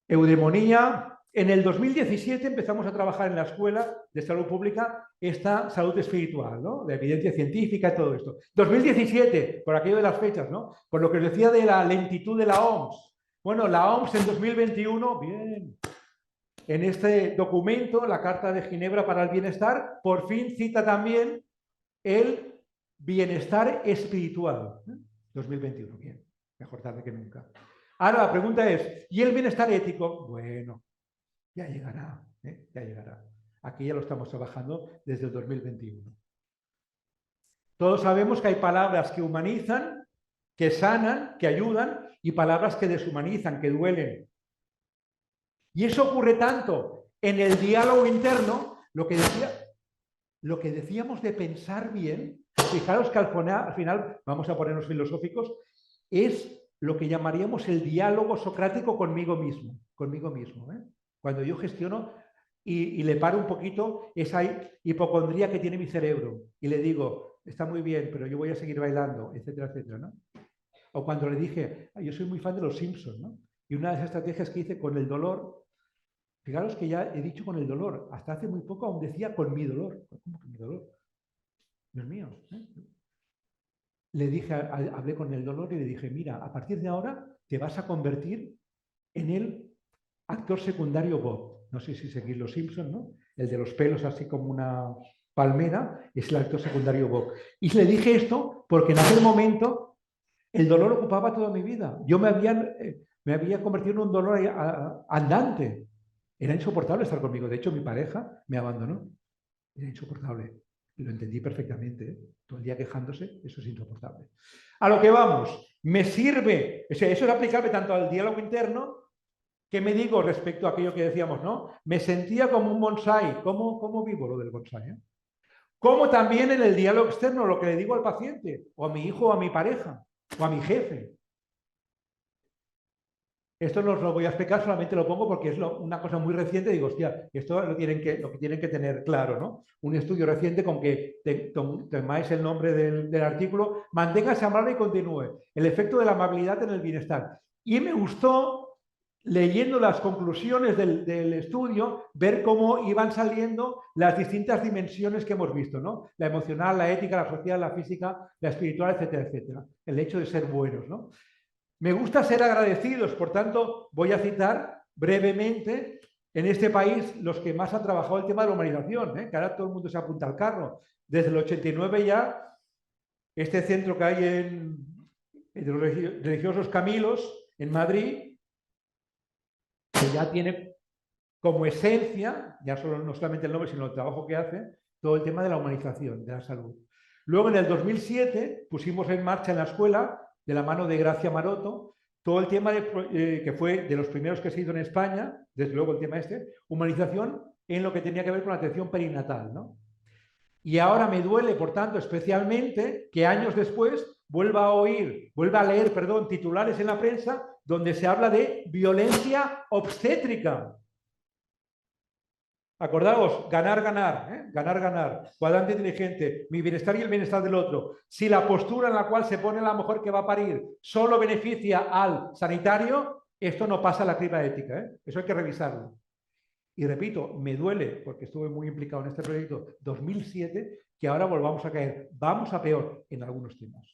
eudemonía. En el 2017 empezamos a trabajar en la Escuela de Salud Pública esta salud espiritual, ¿no? De evidencia científica y todo esto. 2017, por aquello de las fechas, ¿no? Por lo que os decía de la lentitud de la OMS. Bueno, la OMS en 2021, bien. En este documento, la Carta de Ginebra para el Bienestar, por fin cita también el bienestar espiritual. 2021, bien. Mejor tarde que nunca. Ahora la pregunta es, ¿y el bienestar ético? Bueno, ya llegará, ya llegará. Aquí ya lo estamos trabajando desde el 2021. Todos sabemos que hay palabras que humanizan, que sanan, que ayudan, y palabras que deshumanizan, que duelen. Y eso ocurre tanto en el diálogo interno, lo que decíamos de pensar bien, fijaros que al final, vamos a ponernos filosóficos, es lo que llamaríamos el diálogo socrático conmigo mismo. Cuando yo gestiono y le paro un poquito esa hipocondría que tiene mi cerebro y le digo, está muy bien, pero yo voy a seguir bailando, etcétera, etcétera, ¿no? O cuando le dije, yo soy muy fan de los Simpsons, ¿no? Y una de las estrategias que hice con el dolor, fijaros que ya he dicho con el dolor, hasta hace muy poco aún decía con mi dolor. ¿Cómo que mi dolor? Dios mío, Le dije, hablé con el dolor y le dije, mira, a partir de ahora te vas a convertir en el actor secundario Bob. No sé si seguís los Simpsons, ¿no? El de los pelos así como una palmera es el actor secundario Bob. Y le dije esto porque en aquel momento el dolor ocupaba toda mi vida. Yo me había convertido en un dolor andante. Era insoportable estar conmigo. De hecho, mi pareja me abandonó. Era insoportable. Y lo entendí perfectamente, ¿eh? Todo el día quejándose, eso es insoportable. A lo que vamos, me sirve, o sea, eso es aplicable tanto al diálogo interno, que me digo respecto a aquello que decíamos, ¿no? Me sentía como un bonsái. ¿Cómo vivo lo del bonsái? Como también en el diálogo externo, lo que le digo al paciente, o a mi hijo, o a mi pareja, o a mi jefe. Esto no os lo voy a explicar, solamente lo pongo porque es una cosa muy reciente. Digo, hostia, esto lo que tienen que tener claro, ¿no? Un estudio reciente con que tomáis el nombre del artículo, manténgase amable y continúe. El efecto de la amabilidad en el bienestar. Y me gustó leyendo las conclusiones del estudio, ver cómo iban saliendo las distintas dimensiones que hemos visto, ¿no? La emocional, la ética, la social, la física, la espiritual, etcétera, etcétera. El hecho de ser buenos, ¿no? Me gusta ser agradecidos, por tanto, voy a citar brevemente en este país los que más han trabajado el tema de la humanización, que ahora todo el mundo se apunta al carro. Desde el 89 ya, este centro que hay en los religiosos Camilos, en Madrid, que ya tiene como esencia, ya solo, no solamente el nombre, sino el trabajo que hace, todo el tema de la humanización, de la salud. Luego, en el 2007, pusimos en marcha en la escuela, de la mano de Gracia Maroto, todo el tema que fue de los primeros que se hizo en España, desde luego el tema humanización en lo que tenía que ver con la atención perinatal, ¿no? Y ahora me duele, por tanto, especialmente que años después vuelva a leer, perdón, titulares en la prensa donde se habla de violencia obstétrica. Acordaos, ganar, ganar, ganar, ganar, cuadrante inteligente, mi bienestar y el bienestar del otro. Si la postura en la cual se pone la mujer que va a parir solo beneficia al sanitario, esto no pasa la criba ética, eso hay que revisarlo. Y repito, me duele, porque estuve muy implicado en este proyecto 2007, que ahora volvamos a caer. Vamos a peor en algunos temas.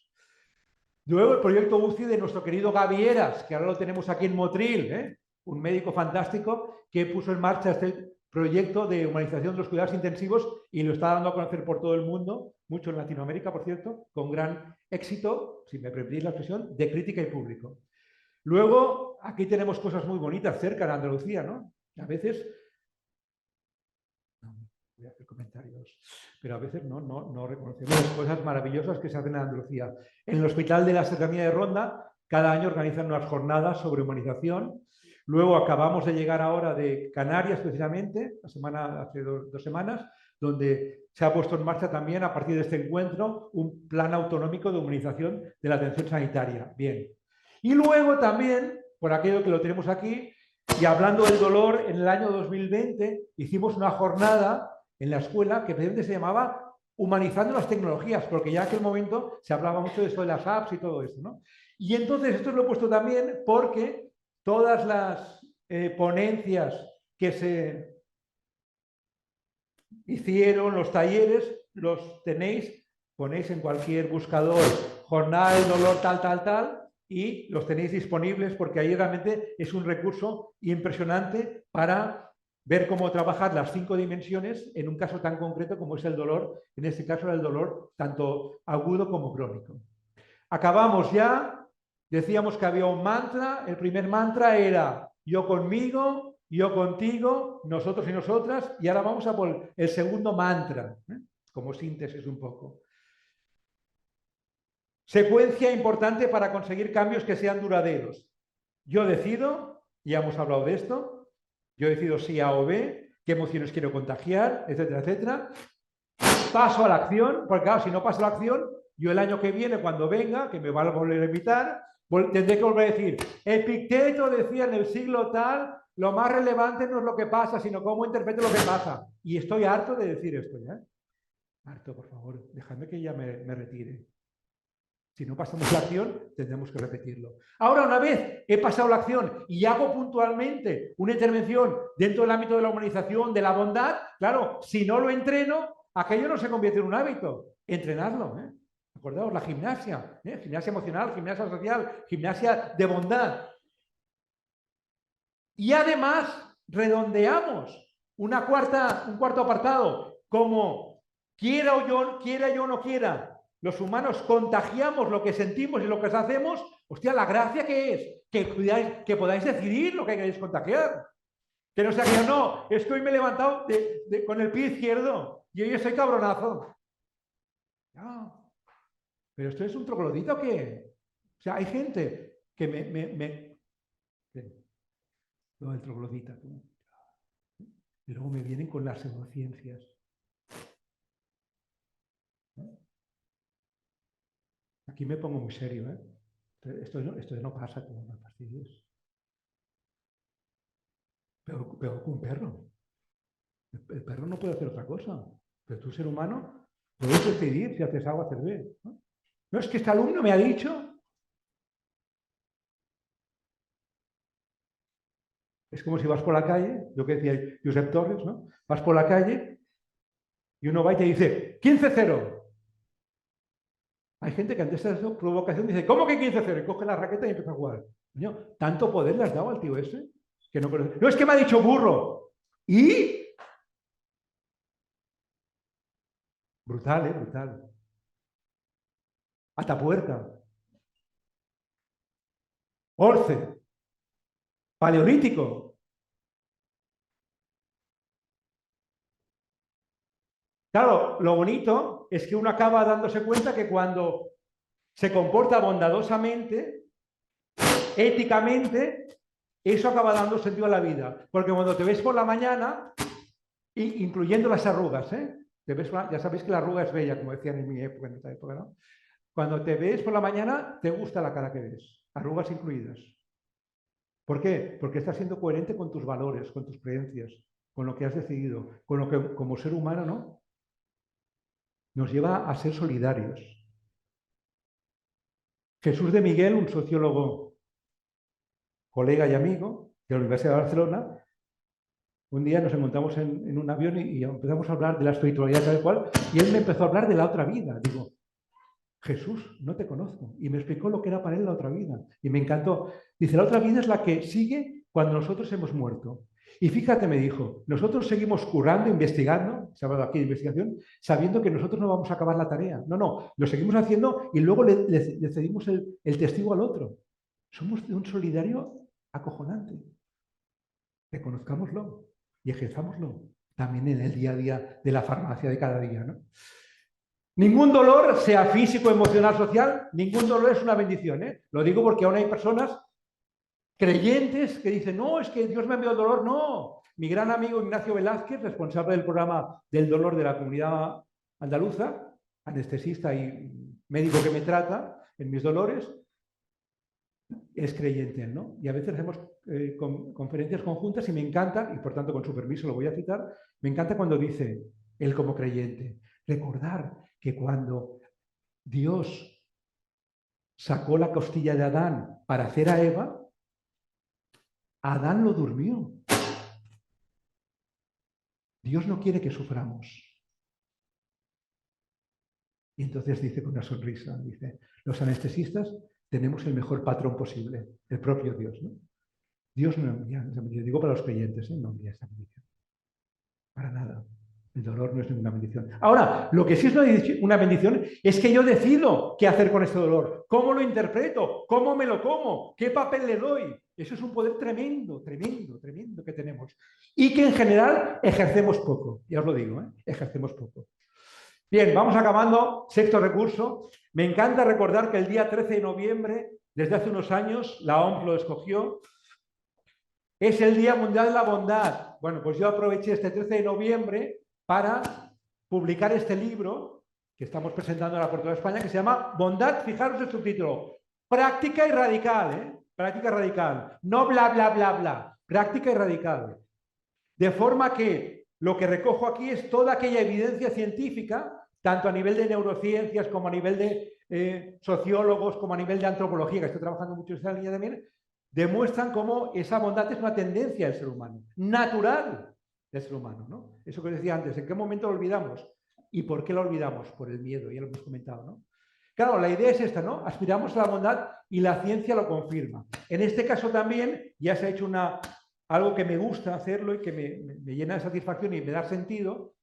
Luego el proyecto UCI de nuestro querido Gavieras, que ahora lo tenemos aquí en Motril, un médico fantástico que puso en marcha este proyecto de humanización de los cuidados intensivos y lo está dando a conocer por todo el mundo, mucho en Latinoamérica, por cierto, con gran éxito, si me permitís la expresión, de crítica y público. Luego, aquí tenemos cosas muy bonitas cerca de Andalucía, ¿no? A veces voy a hacer comentarios, pero a veces no reconocemos las cosas maravillosas que se hacen en Andalucía. En el Hospital de la Serranía de Ronda, cada año organizan unas jornadas sobre humanización. Luego acabamos de llegar ahora de Canarias, precisamente, hace dos semanas, donde se ha puesto en marcha también, a partir de este encuentro, un plan autonómico de humanización de la atención sanitaria. Bien. Y luego también, por aquello que lo tenemos aquí, y hablando del dolor, en el año 2020 hicimos una jornada en la escuela que precisamente se llamaba Humanizando las tecnologías, porque ya en aquel momento se hablaba mucho de esto de las apps y todo esto, ¿no? Y entonces esto lo he puesto también porque todas las ponencias que se hicieron, los talleres, los tenéis, ponéis en cualquier buscador jornada del dolor tal, y los tenéis disponibles porque ahí realmente es un recurso impresionante para ver cómo trabajar las 5 dimensiones en un caso tan concreto como es el dolor, en este caso el dolor tanto agudo como crónico. Acabamos ya, decíamos que había un mantra, el primer mantra era yo conmigo, yo contigo, nosotros y nosotras, y ahora vamos a por el segundo mantra, como síntesis un poco. Secuencia importante para conseguir cambios que sean duraderos. Yo decido, ya hemos hablado de esto, yo decido si A o B, qué emociones quiero contagiar, etcétera, etcétera. Paso a la acción, porque claro, si no paso a la acción, yo el año que viene, cuando venga, que me van a volver a invitar, tendré que volver a decir, Epicteto decía en el siglo tal, lo más relevante no es lo que pasa, sino cómo interpreto lo que pasa. Y estoy harto de decir esto ya. Harto, por favor, dejadme que ya me retire. Si no pasamos la acción, tendremos que repetirlo. Ahora, una vez he pasado la acción y hago puntualmente una intervención dentro del ámbito de la humanización, de la bondad, claro, si no lo entreno, aquello no se convierte en un hábito. Entrenadlo, Acordaos, la gimnasia, gimnasia emocional, gimnasia social, gimnasia de bondad. Y además, redondeamos un cuarto apartado, como quiera yo o no quiera, los humanos contagiamos lo que sentimos y lo que hacemos, hostia, la gracia que es que podáis decidir lo que queréis contagiar. Que no sea que no, es que hoy me he levantado con el pie izquierdo y hoy estoy cabronazo. No, pero esto es un troglodita o qué? O sea, hay gente que lo del troglodita, tú. Y luego me vienen con las pseudociencias. Aquí me pongo muy serio, Esto no pasa, como no fastidies. Pero con un perro. El perro no puede hacer otra cosa. Pero tú, ser humano, puedes decidir si haces A o haces B. No, es que este alumno me ha dicho. Es como si vas por la calle, lo que decía Josep Torres, ¿no? Vas por la calle y uno va y te dice 15-0. Hay gente que ante esa provocación dice, ¿cómo que 15-0? Y coge la raqueta y empieza a jugar. Coño, ¿tanto poder le has dado al tío ese? Que no, no, es que me ha dicho burro. ¿Y? Brutal, ¿eh? Brutal. Atapuerca. Orce. Paleolítico. Claro, lo bonito es que uno acaba dándose cuenta que cuando se comporta bondadosamente, éticamente, eso acaba dando sentido a la vida. Porque cuando te ves por la mañana, incluyendo las arrugas, ¿eh? Te ves, ya sabéis que la arruga es bella, como decían en mi época, en esta época, ¿no? Cuando te ves por la mañana, te gusta la cara que ves, arrugas incluidas. ¿Por qué? Porque estás siendo coherente con tus valores, con tus creencias, con lo que has decidido, con lo que como ser humano, ¿no? Nos lleva a ser solidarios. Jesús de Miguel, un sociólogo, colega y amigo de la Universidad de Barcelona, un día nos encontramos en un avión y empezamos a hablar de la espiritualidad tal cual, y él me empezó a hablar de la otra vida. Digo, Jesús, no te conozco. Y me explicó lo que era para él la otra vida. Y me encantó. Dice, la otra vida es la que sigue cuando nosotros hemos muerto. Y fíjate, me dijo, nosotros seguimos currando, investigando, se ha hablado aquí de investigación, sabiendo que nosotros no vamos a acabar la tarea. No, no, lo seguimos haciendo y luego le cedimos el testigo al otro. Somos de un solidario acojonante. Reconozcámoslo y ejerzámoslo también en el día a día de la farmacia de cada día, ¿no? Ningún dolor, sea físico, emocional, social, ningún dolor es una bendición, ¿eh? Lo digo porque aún hay personas creyentes que dicen, no, es que Dios me ha enviado dolor. No, mi gran amigo Ignacio Velázquez, responsable del programa del dolor de la comunidad andaluza, anestesista y médico que me trata en mis dolores, es creyente, ¿no? Y a veces hacemos conferencias conjuntas y me encanta, y por tanto con su permiso lo voy a citar, me encanta cuando dice, él como creyente, recordar que cuando Dios sacó la costilla de Adán para hacer a Eva, Adán lo durmió. Dios no quiere que suframos. Y entonces dice con una sonrisa, dice, los anestesistas tenemos el mejor patrón posible, el propio Dios, ¿no? Dios no envía esa bendición. Digo para los creyentes, ¿eh? No envía esa bendición. Para nada. El dolor no es ninguna bendición. Ahora, lo que sí es una bendición es que yo decido qué hacer con este dolor, cómo lo interpreto, cómo me lo como, qué papel le doy. Eso es un poder tremendo, tremendo, tremendo que tenemos. Y que en general ejercemos poco. Ya os lo digo, ¿eh? Ejercemos poco. Bien, vamos acabando. Sexto recurso. Me encanta recordar que el día 13 de noviembre, desde hace unos años, la OMS lo escogió, es el Día Mundial de la Bondad. Bueno, pues yo aproveché este 13 de noviembre para publicar este libro que estamos presentando ahora por toda España, que se llama Bondad, fijaros el subtítulo, práctica y radical, ¿eh? Práctica y radical, no bla, bla, bla, bla, práctica y radical. De forma que lo que recojo aquí es toda aquella evidencia científica, tanto a nivel de neurociencias como a nivel de sociólogos, como a nivel de antropología, que estoy trabajando mucho en esa línea también, demuestran cómo esa bondad es una tendencia del ser humano, natural del ser humano, ¿no? Eso que os decía antes, ¿en qué momento lo olvidamos? ¿Y por qué lo olvidamos? Por el miedo, ya lo hemos comentado, ¿no? Claro, la idea es esta, ¿no? Aspiramos a la bondad y la ciencia lo confirma. En este caso también ya se ha hecho algo que me gusta hacerlo y que me llena de satisfacción y me da sentido.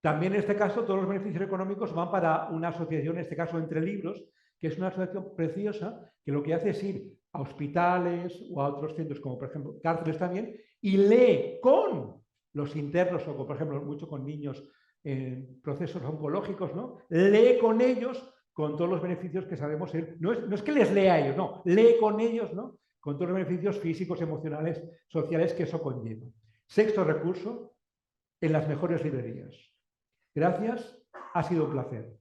También en este caso todos los beneficios económicos van para una asociación, en este caso Entre Libros, que es una asociación preciosa que lo que hace es ir a hospitales o a otros centros, como por ejemplo cárceles también, y lee con los internos o, por ejemplo, mucho con niños en procesos oncológicos, ¿no? Lee con ellos con todos los beneficios que sabemos. No es que les lea a ellos, no, lee con ellos, ¿no? Con todos los beneficios físicos, emocionales, sociales que eso conlleva. Sexto recurso, en las mejores librerías. Gracias, ha sido un placer.